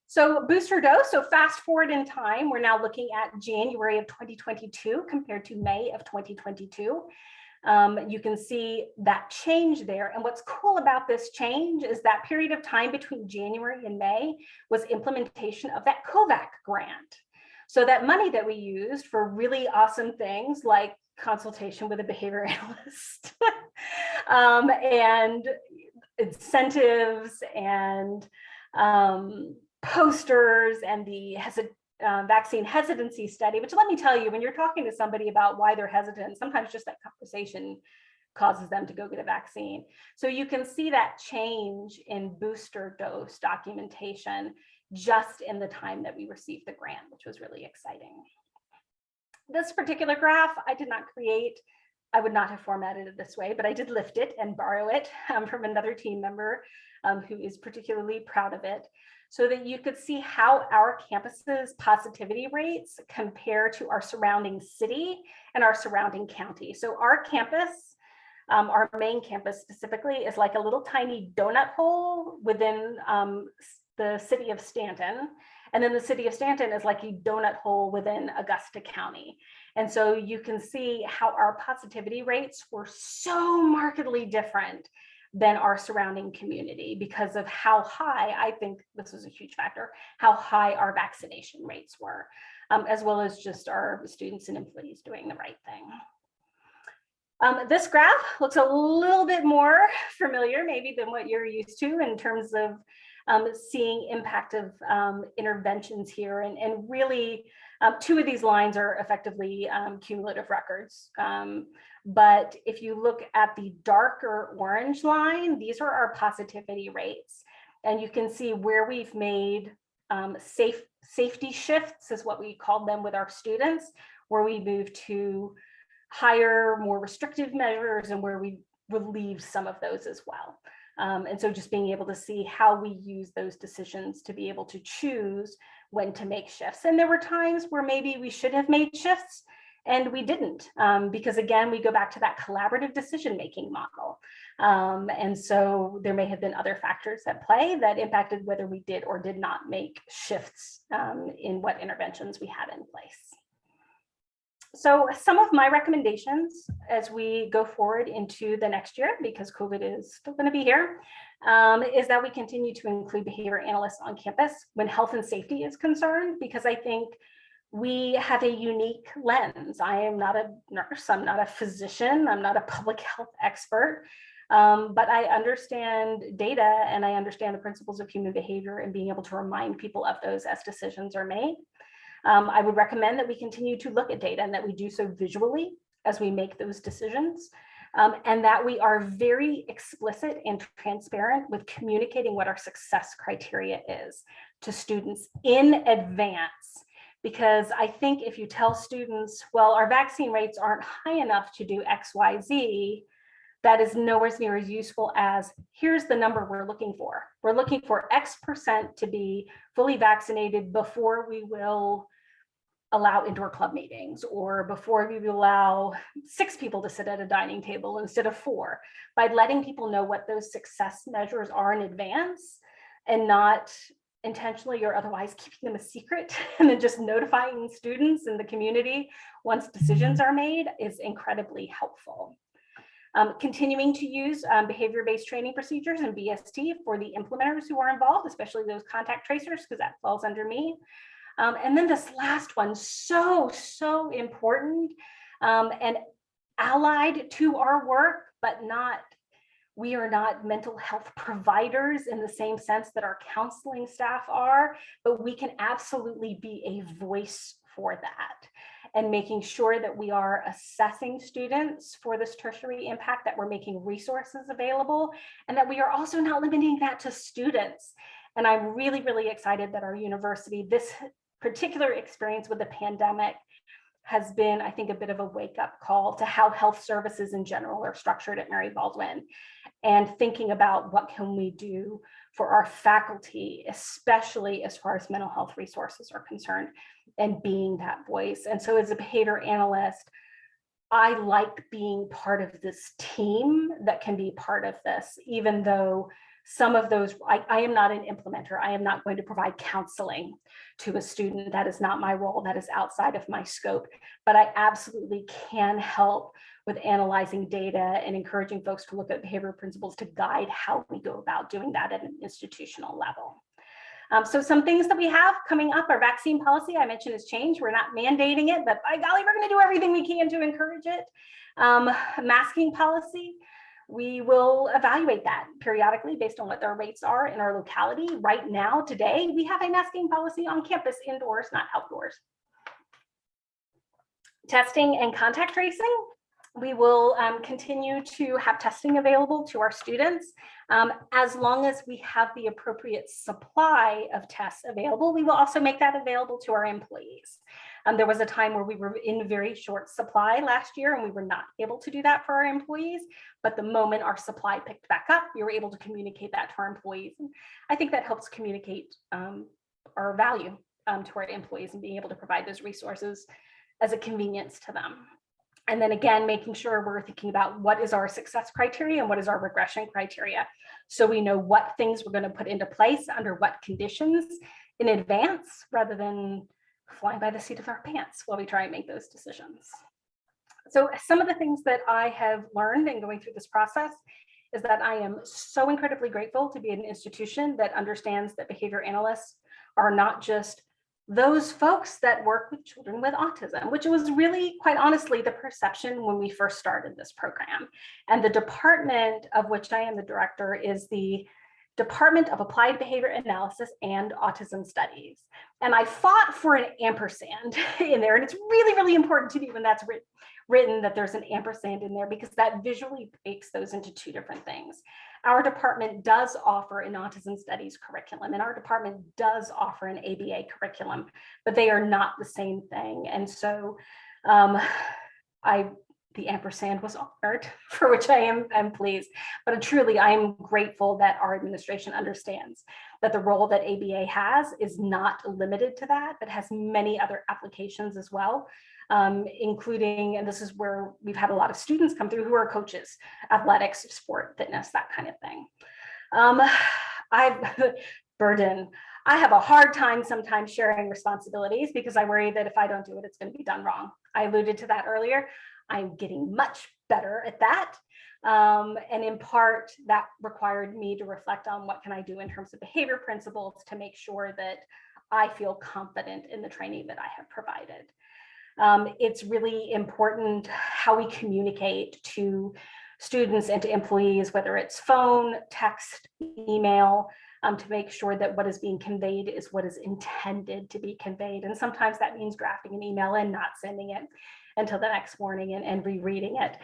So booster dose, so fast forward in time, we're now looking at January of 2022 compared to May of 2022. You can see that change there. And what's cool about this change is that period of time between January and May was implementation of that COVAX grant. So that money that we used for really awesome things like consultation with a behavior analyst and incentives and posters and the vaccine hesitancy study, which, let me tell you, when you're talking to somebody about why they're hesitant, sometimes just that conversation causes them to go get a vaccine. So you can see that change in booster dose documentation just in the time that we received the grant, which was really exciting. This particular graph I did not create. I would not have formatted it this way, but I did lift it and borrow it from another team member who is particularly proud of it, so that you could see how our campus's positivity rates compare to our surrounding city and our surrounding county. So our campus, our main campus specifically, is like a little tiny donut hole within the city of Stanton. And then the city of Stanton is like a donut hole within Augusta County. And so you can see how our positivity rates were so markedly different than our surrounding community because of how high, I think this was a huge factor, how high our vaccination rates were, as well as just our students and employees doing the right thing. This graph looks a little bit more familiar maybe than what you're used to in terms of seeing impact of interventions here. And really, two of these lines are effectively cumulative records. But if you look at the darker orange line, these are our positivity rates. And you can see where we've made safety shifts, is what we called them with our students, where we moved to higher, more restrictive measures, and where we relieve some of those as well. And so just being able to see how we use those decisions to be able to choose when to make shifts. And there were times where maybe we should have made shifts and we didn't, because again, we go back to that collaborative decision-making model. And so there may have been other factors at play that impacted whether we did or did not make shifts in what interventions we had in place. So some of my recommendations as we go forward into the next year, because COVID is still going to be here, is that we continue to include behavior analysts on campus when health and safety is concerned, because I think we have a unique lens. I am not a nurse, I'm not a physician, I'm not a public health expert, but I understand data and I understand the principles of human behavior and being able to remind people of those as decisions are made. I would recommend that we continue to look at data and that we do so visually as we make those decisions, and that we are very explicit and transparent with communicating what our success criteria is to students in advance. Because I think if you tell students, well, our vaccine rates aren't high enough to do X, Y, Z, that is nowhere near as useful as, here's the number we're looking for. We're looking for X% to be fully vaccinated before we will allow indoor club meetings, or before we will allow 6 people to sit at a dining table instead of 4. By letting people know what those success measures are in advance and not intentionally or otherwise keeping them a secret and then just notifying students and the community once decisions are made is incredibly helpful. Continuing to use behavior-based training procedures and BST for the implementers who are involved, especially those contact tracers, because that falls under me. And then this last one, so important and allied to our work, but we are not mental health providers in the same sense that our counseling staff are, but we can absolutely be a voice for that. And making sure that we are assessing students for this tertiary impact, that we're making resources available, and that we are also not limiting that to students. And I'm really, really excited that our university, this particular experience with the pandemic has been, I think, a bit of a wake-up call to how health services in general are structured at Mary Baldwin, and thinking about what can we do for our faculty, especially as far as mental health resources are concerned, and being that voice. And so as a behavior analyst, I like being part of this team that can be part of this, even though some of those, I am not an implementer. I am not going to provide counseling to a student. That is not my role. That is outside of my scope. But I absolutely can help with analyzing data and encouraging folks to look at behavioral principles to guide how we go about doing that at an institutional level. So some things that we have coming up, our vaccine policy, I mentioned, has changed. We're not mandating it, but by golly, we're going to do everything we can to encourage it. Masking policy, we will evaluate that periodically based on what their rates are in our locality. Right now, today, we have a masking policy on campus, indoors, not outdoors. Testing and contact tracing. We will continue to have testing available to our students. As long as we have the appropriate supply of tests available, we will also make that available to our employees. There was a time where we were in very short supply last year and we were not able to do that for our employees. But the moment our supply picked back up, we were able to communicate that to our employees. And I think that helps communicate our value to our employees and being able to provide those resources as a convenience to them. And then again, making sure we're thinking about what is our success criteria and what is our regression criteria. So we know what things we're going to put into place under what conditions in advance, rather than flying by the seat of our pants while we try and make those decisions. So some of the things that I have learned in going through this process is that I am so incredibly grateful to be in an institution that understands that behavior analysts are not just those folks that work with children with autism, which was really, quite honestly, the perception when we first started this program. And the department of which I am the director is the Department of Applied Behavior Analysis and Autism Studies. And I fought for an ampersand in there. And it's really, really important to me when that's written that there's an ampersand in there, because that visually breaks those into two different things. Our department does offer an autism studies curriculum, and our department does offer an ABA curriculum, but they are not the same thing. And so the ampersand was honored, for which I'm pleased. But truly, I am grateful that our administration understands that the role that ABA has is not limited to that, but has many other applications as well. Including, and this is where we've had a lot of students come through who are coaches, athletics, sport, fitness, that kind of thing. I have a hard time sometimes sharing responsibilities because I worry that if I don't do it, it's going to be done wrong. I alluded to that earlier. I'm getting much better at that. And in part, that required me to reflect on what can I do in terms of behavior principles to make sure that I feel confident in the training that I have provided. It's really important how we communicate to students and to employees, whether it's phone, text, email, to make sure that what is being conveyed is what is intended to be conveyed. And sometimes that means drafting an email and not sending it until the next morning and rereading it,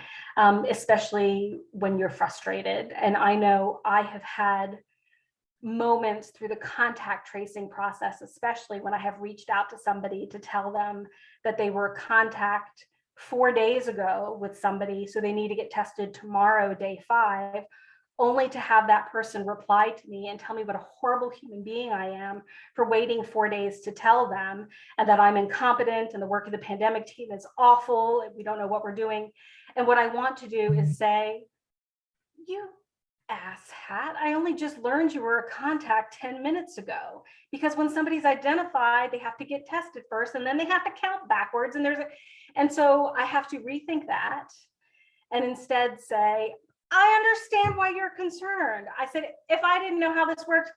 especially when you're frustrated. And I know I have had moments through the contact tracing process, especially when I have reached out to somebody to tell them that they were contact 4 days ago with somebody, so they need to get tested tomorrow, day 5, only to have that person reply to me and tell me what a horrible human being I am for waiting 4 days to tell them, and that I'm incompetent and the work of the pandemic team is awful, we don't know what we're doing. And what I want to do is say, you asshat, I only just learned you were a contact 10 minutes ago. Because when somebody's identified, they have to get tested first, and then they have to count backwards. And so I have to rethink that and instead say, I understand why you're concerned. I said, if I didn't know how this worked,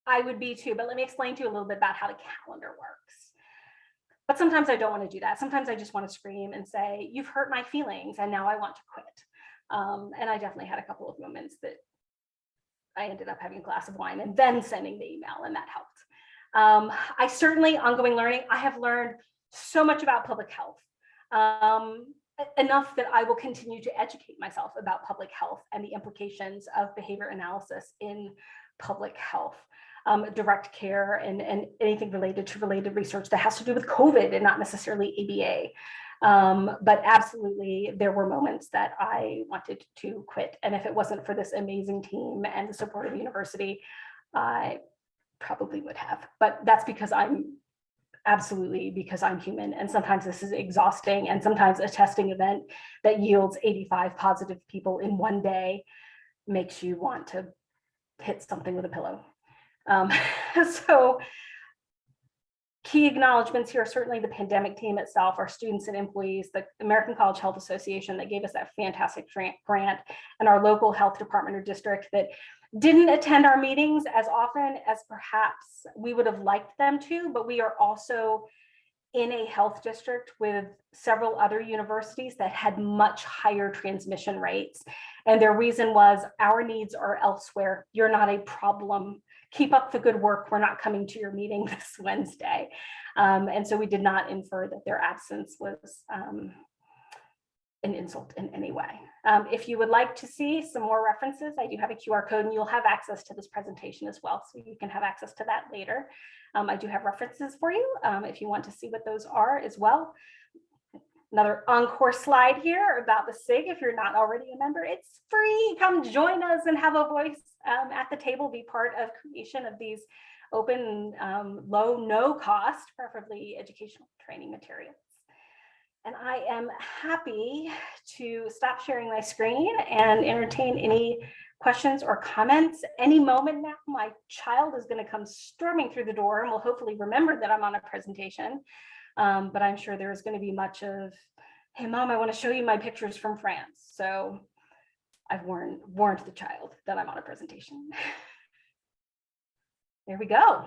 I would be too. But let me explain to you a little bit about how the calendar works. But sometimes I don't want to do that. Sometimes I just want to scream and say, you've hurt my feelings, and now I want to quit. And I definitely had a couple of moments that I ended up having a glass of wine and then sending the email, and that helped. I certainly, ongoing learning, I have learned so much about public health, enough that I will continue to educate myself about public health and the implications of behavior analysis in public health, direct care, and anything related to related research that has to do with COVID and not necessarily ABA. But absolutely, there were moments that I wanted to quit. And if it wasn't for this amazing team and the support of the university, I probably would have. But that's because I'm human. And sometimes this is exhausting. And sometimes a testing event that yields 85 positive people in one day makes you want to hit something with a pillow. So key acknowledgements here, certainly the pandemic team itself, our students and employees, the American College Health Association that gave us that fantastic grant, and our local health department or district that didn't attend our meetings as often as perhaps we would have liked them to, but we are also in a health district with several other universities that had much higher transmission rates. And their reason was, our needs are elsewhere. You're not a problem. Keep up the good work. We're not coming to your meeting this Wednesday. And so we did not infer that their absence was an insult in any way. If you would like to see some more references, I do have a QR code and you'll have access to this presentation as well. So you can have access to that later. I do have references for you if you want to see what those are as well. Another encore slide here about the SIG. If you're not already a member, it's free. Come join us and have a voice at the table, be part of creation of these open, low, no cost, preferably educational training materials. And I am happy to stop sharing my screen and entertain any questions or comments. Any moment now, my child is going to come storming through the door and will hopefully remember that I'm on a presentation. But I'm sure there's going to be much of, hey, Mom, I want to show you my pictures from France. So I've warned the child that I'm on a presentation. There we go.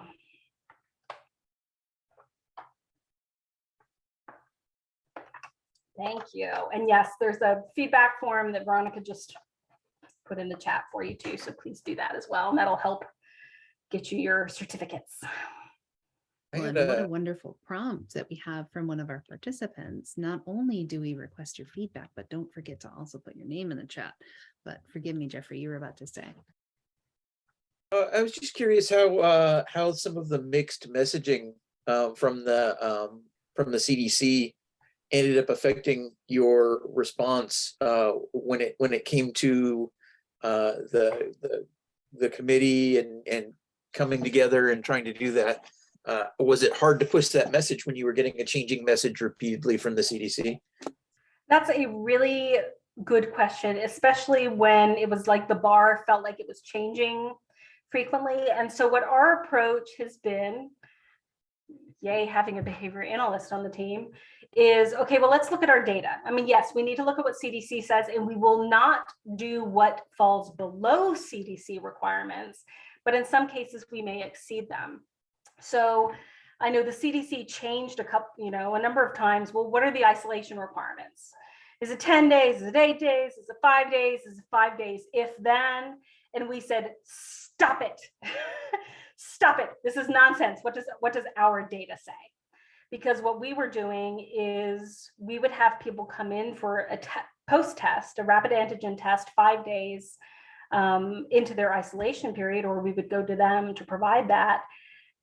Thank you. And yes, there's a feedback form that Veronica just put in the chat for you too. So please do that as well. And that'll help get you your certificates. Well, and what a wonderful prompt that we have from one of our participants. Not only do we request your feedback, but don't forget to also put your name in the chat. But forgive me, Jeffrey, you were about to say. I was just curious how some of the mixed messaging from the CDC ended up affecting your response when it came to the committee and coming together and trying to do that. Was it hard to push that message when you were getting a changing message repeatedly from the CDC? That's a really good question, especially when it was like the bar felt like it was changing frequently. And so what our approach has been, yay, having a behavior analyst on the team, is, okay, well, let's look at our data. I mean, yes, we need to look at what CDC says, and we will not do what falls below CDC requirements, but in some cases we may exceed them. So I know the CDC changed a number of times. Well, what are the isolation requirements? Is it 10 days? Is it 8 days? Is it 5 days? Is it 5 days? If then, and we said, stop it. Stop it. This is nonsense. What does our data say? Because what we were doing is we would have people come in for a post-test, a rapid antigen test, 5 days into their isolation period, or we would go to them to provide that.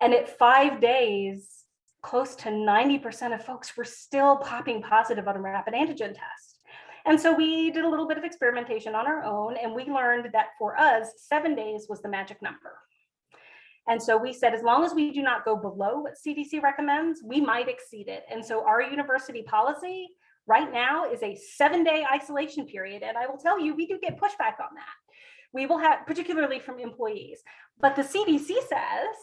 And at 5 days, close to 90% of folks were still popping positive on a rapid antigen test. And so we did a little bit of experimentation on our own, and we learned that for us, 7 days was the magic number. And so we said, as long as we do not go below what CDC recommends, we might exceed it. And so our university policy right now is a 7-day isolation period. And I will tell you, we do get pushback on that. We will have, particularly from employees. But the CDC says,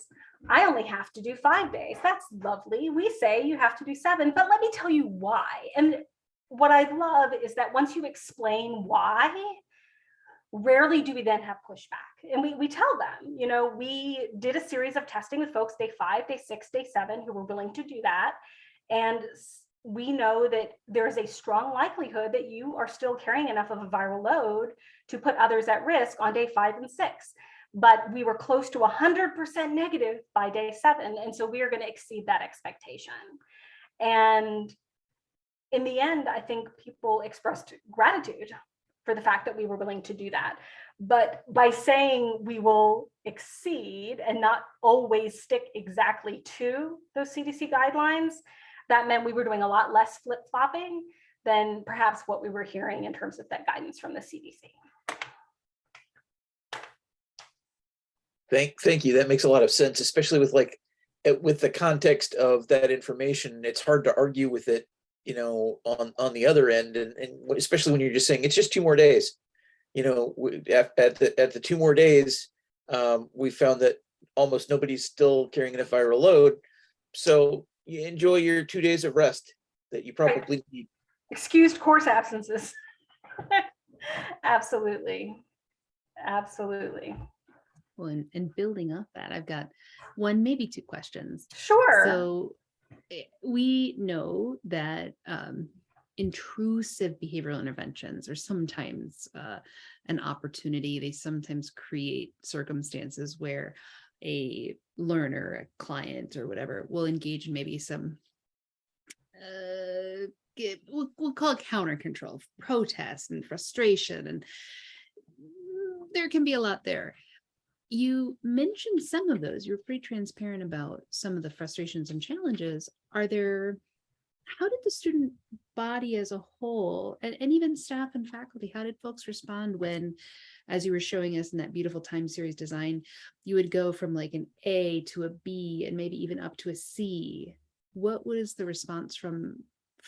I only have to do 5 days. That's lovely. We say you have to do 7, but let me tell you why. And what I love is that once you explain why, rarely do we then have pushback. And we tell them, we did a series of testing with folks day 5, day 6, day 7 who were willing to do that. And we know that there's a strong likelihood that you are still carrying enough of a viral load to put others at risk on day 5 and 6. But we were close to 100% negative by day 7. And so we are going to exceed that expectation. And in the end, I think people expressed gratitude for the fact that we were willing to do that. But by saying we will exceed and not always stick exactly to those CDC guidelines, that meant we were doing a lot less flip-flopping than perhaps what we were hearing in terms of that guidance from the CDC. Thank you. That makes a lot of sense, especially with the context of that information. It's hard to argue with it, on the other end, and especially when you're just saying it's just 2 more days. At the 2 more days, we found that almost nobody's still carrying enough viral load. So you enjoy your 2 days of rest that you probably need. Excused course absences. Absolutely. Well, and building up that, I've got 1, maybe 2 questions. Sure. So we know that intrusive behavioral interventions are sometimes an opportunity. They sometimes create circumstances where a learner, a client or whatever will engage in maybe some we'll call it counter control, protest and frustration, and there can be a lot there. You mentioned some of those. You're pretty transparent about some of the frustrations and challenges. How did the student body as a whole, and even staff and faculty, how did folks respond when, as you were showing us in that beautiful time series design, you would go from like an A to a B and maybe even up to a C? What was the response from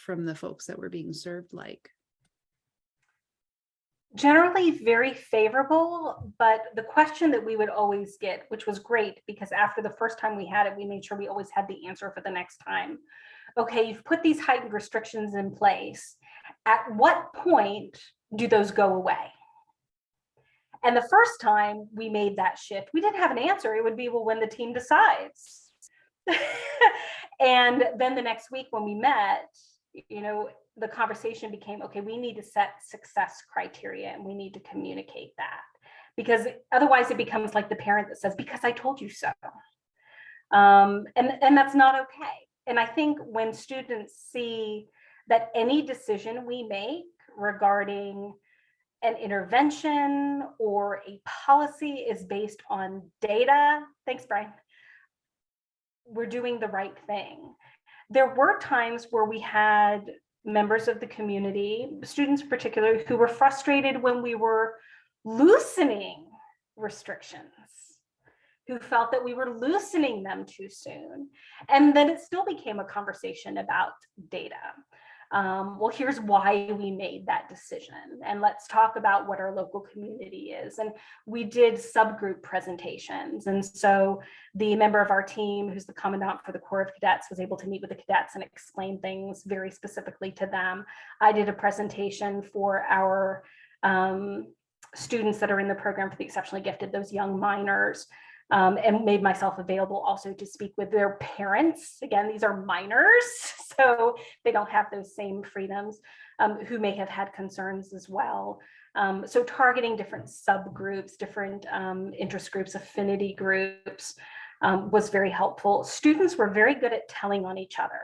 the folks that were being served like? Generally very favorable, but the question that we would always get, which was great because after the first time we had it, we made sure we always had the answer for the next time. Okay, you've put these heightened restrictions in place. At what point do those go away? And the first time we made that shift, we didn't have an answer. It would be, well, when the team decides. And then the next week when we met, the conversation became, okay, we need to set success criteria and we need to communicate that, because otherwise it becomes like the parent that says, because I told you so. And that's not okay. And I think when students see that any decision we make regarding an intervention or a policy is based on data, thanks, Brian, we're doing the right thing. There were times where we had members of the community, students in particular, who were frustrated when we were loosening restrictions, who felt that we were loosening them too soon. And then it still became a conversation about data. Well, here's why we made that decision. And let's talk about what our local community is. And we did subgroup presentations. And so the member of our team, who's the commandant for the Corps of Cadets, was able to meet with the cadets and explain things very specifically to them. I did a presentation for our students that are in the program for the exceptionally gifted, those young minors. And made myself available also to speak with their parents. Again, these are minors, so they don't have those same freedoms, who may have had concerns as well. So targeting different subgroups, different interest groups, affinity groups was very helpful. Students were very good at telling on each other.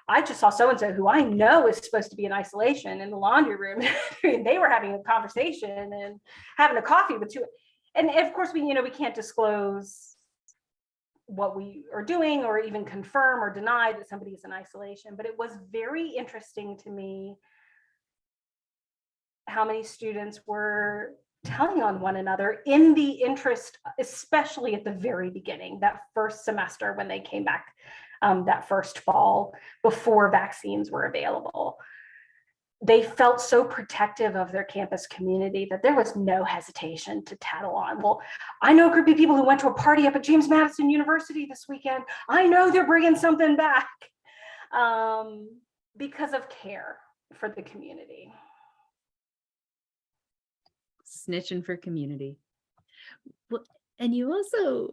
I just saw so-and-so who I know is supposed to be in isolation in the laundry room. They were having a conversation and having a coffee with two. And of course, we can't disclose what we are doing or even confirm or deny that somebody is in isolation. But it was very interesting to me how many students were telling on one another in the interest, especially at the very beginning, that first semester when they came back. That first fall before vaccines were available. They felt so protective of their campus community that there was no hesitation to tattle on. Well, I know a group of people who went to a party up at James Madison University this weekend. I know they're bringing something back because of care for the community. Snitching for community. Well, and you also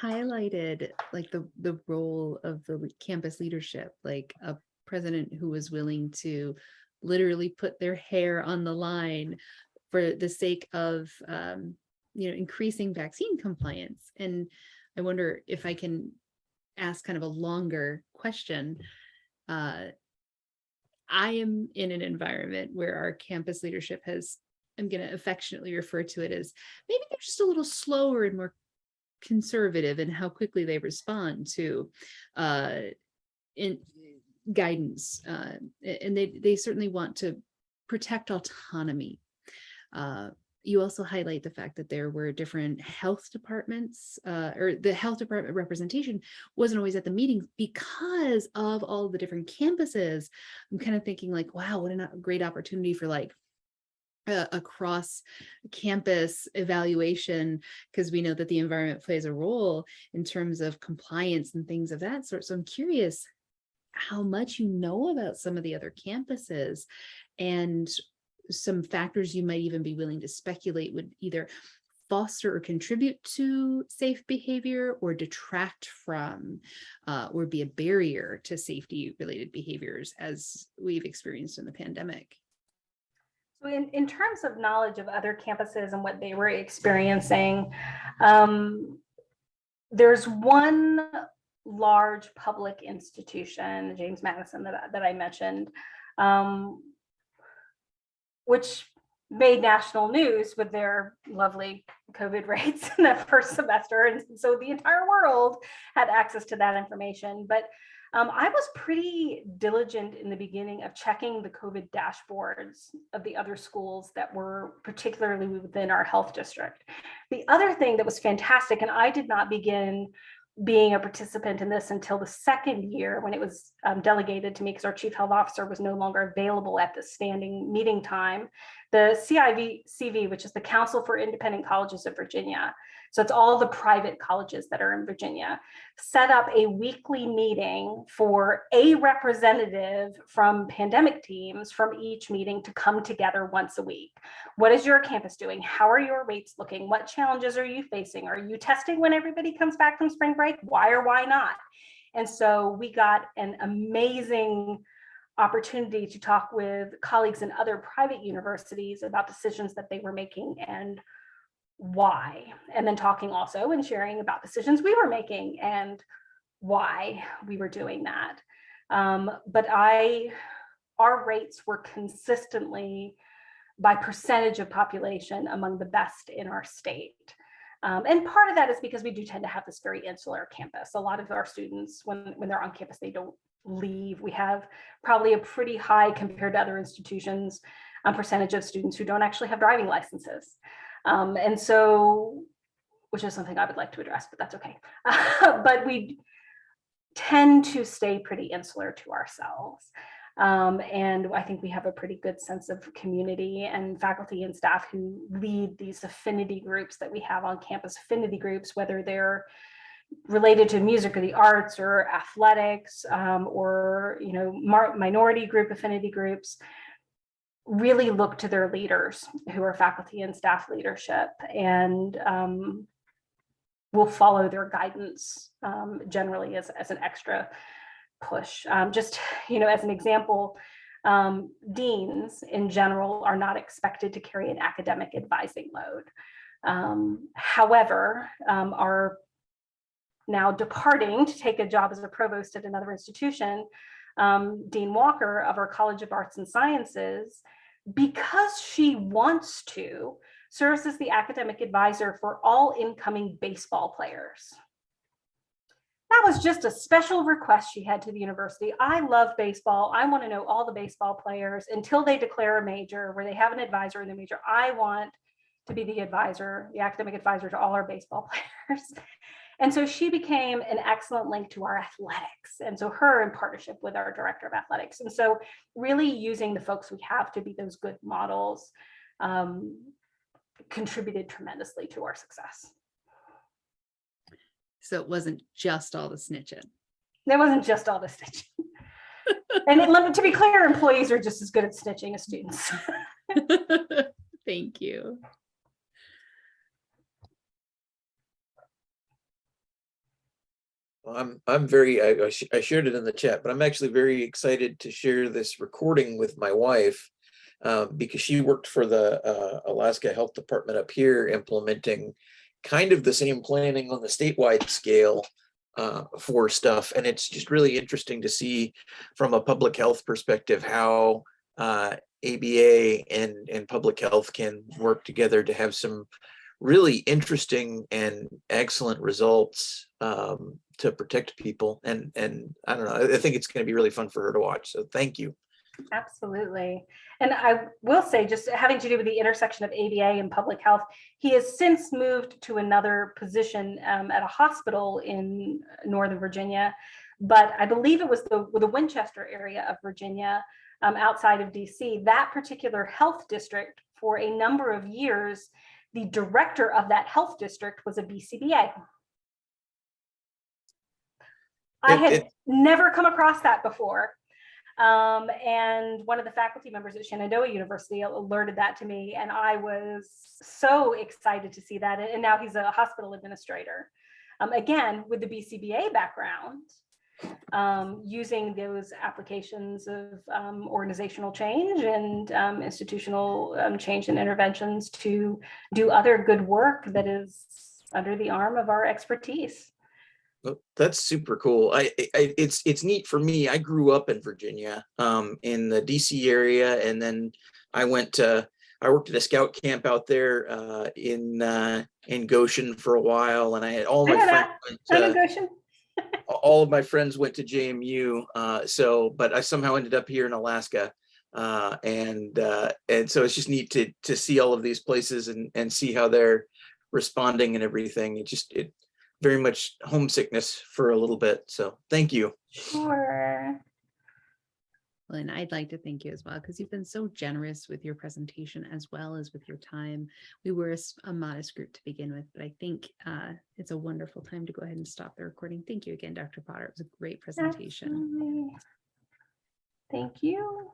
highlighted like the role of the campus leadership, like a president who was willing to literally put their hair on the line for the sake of increasing vaccine compliance. And I wonder if I can ask kind of a longer question. I am in an environment where our campus leadership I'm going to affectionately refer to it as maybe they're just a little slower and more conservative in how quickly they respond to in guidance, and they certainly want to protect autonomy. You also highlight the fact that there were different health departments, or the health department representation wasn't always at the meetings because of all the different campuses. I'm kind of thinking like, wow, what a great opportunity for like across campus evaluation, because we know that the environment plays a role in terms of compliance and things of that sort. So I'm curious how much you know about some of the other campuses and some factors you might even be willing to speculate would either foster or contribute to safe behavior or detract from or be a barrier to safety related behaviors as we've experienced in the pandemic. So in terms of knowledge of other campuses and what they were experiencing, there's one large public institution, James Madison, that I mentioned, which made national news with their lovely COVID rates in that first semester. And so the entire world had access to that information. But I was pretty diligent in the beginning of checking the COVID dashboards of the other schools that were particularly within our health district. The other thing that was fantastic, and I did not begin being a participant in this until the second year when it was delegated to me because our chief health officer was no longer available at the standing meeting time. The CIVCV, which is the Council for Independent Colleges of Virginia, so it's all the private colleges that are in Virginia, set up a weekly meeting for a representative from pandemic teams from each meeting to come together once a week. What is your campus doing? How are your rates looking? What challenges are you facing? Are you testing when everybody comes back from spring break? Why or why not? And so we got an amazing opportunity to talk with colleagues in other private universities about decisions that they were making and why, and then talking also and sharing about decisions we were making and why we were doing that. But our rates were consistently by percentage of population among the best in our state. And part of that is because we do tend to have this very insular campus. A lot of our students, when they're on campus, they don't leave. We have probably a pretty high compared to other institutions percentage of students who don't actually have driving licenses. And so, which is something I would like to address, but that's okay. But we tend to stay pretty insular to ourselves. And I think we have a pretty good sense of community and faculty and staff who lead these affinity groups that we have on campus, affinity groups, whether they're related to music or the arts or athletics, or minority group affinity groups, really look to their leaders who are faculty and staff leadership, and will follow their guidance generally as an extra push. Just, as an example, deans in general are not expected to carry an academic advising load. However, are now departing to take a job as a provost at another institution, Dean Walker of our College of Arts and Sciences, because she wants to, serves as the academic advisor for all incoming baseball players. That was just a special request she had to the university. I love baseball. I want to know all the baseball players until they declare a major where they have an advisor in the major. I want to be the advisor, the academic advisor to all our baseball players. And so she became an excellent link to our athletics. And so her in partnership with our director of athletics. And so really using the folks we have to be those good models contributed tremendously to our success. So it wasn't just all the snitching. There wasn't just all the snitching. And to be clear, employees are just as good at snitching as students. Thank you. I'm very, I shared it in the chat, but I'm actually very excited to share this recording with my wife because she worked for the Alaska Health Department up here, implementing kind of the same planning on the statewide scale for stuff. And it's just really interesting to see from a public health perspective how ABA and public health can work together to have some really interesting and excellent results to protect people. And I don't know, I think it's going to be really fun for her to watch. So thank you. Absolutely. And I will say, just having to do with the intersection of ABA and public health, he has since moved to another position at a hospital in Northern Virginia. But I believe it was the Winchester area of Virginia, outside of DC. That particular health district, for a number of years, the director of that health district was a BCBA. I had never come across that before. And one of the faculty members at Shenandoah University alerted that to me, and I was so excited to see that. And now he's a hospital administrator, again, with the BCBA background, using those applications of organizational change and institutional change and interventions to do other good work that is under the arm of our expertise. That's super cool. It's neat for me. I grew up in Virginia, in the DC area, and then I worked at a scout camp out there, in Goshen for a while, and I had all I my know friends that. went I know to, Goshen. all of my friends went to JMU. But I somehow ended up here in Alaska. And so it's just neat to see all of these places and see how they're responding and everything. It very much homesickness for a little bit. So thank you. Sure. Well, and I'd like to thank you as well, because you've been so generous with your presentation as well as with your time. We were a modest group to begin with, but I think it's a wonderful time to go ahead and stop the recording. Thank you again, Dr. Potter. It was a great presentation. Absolutely. Thank you.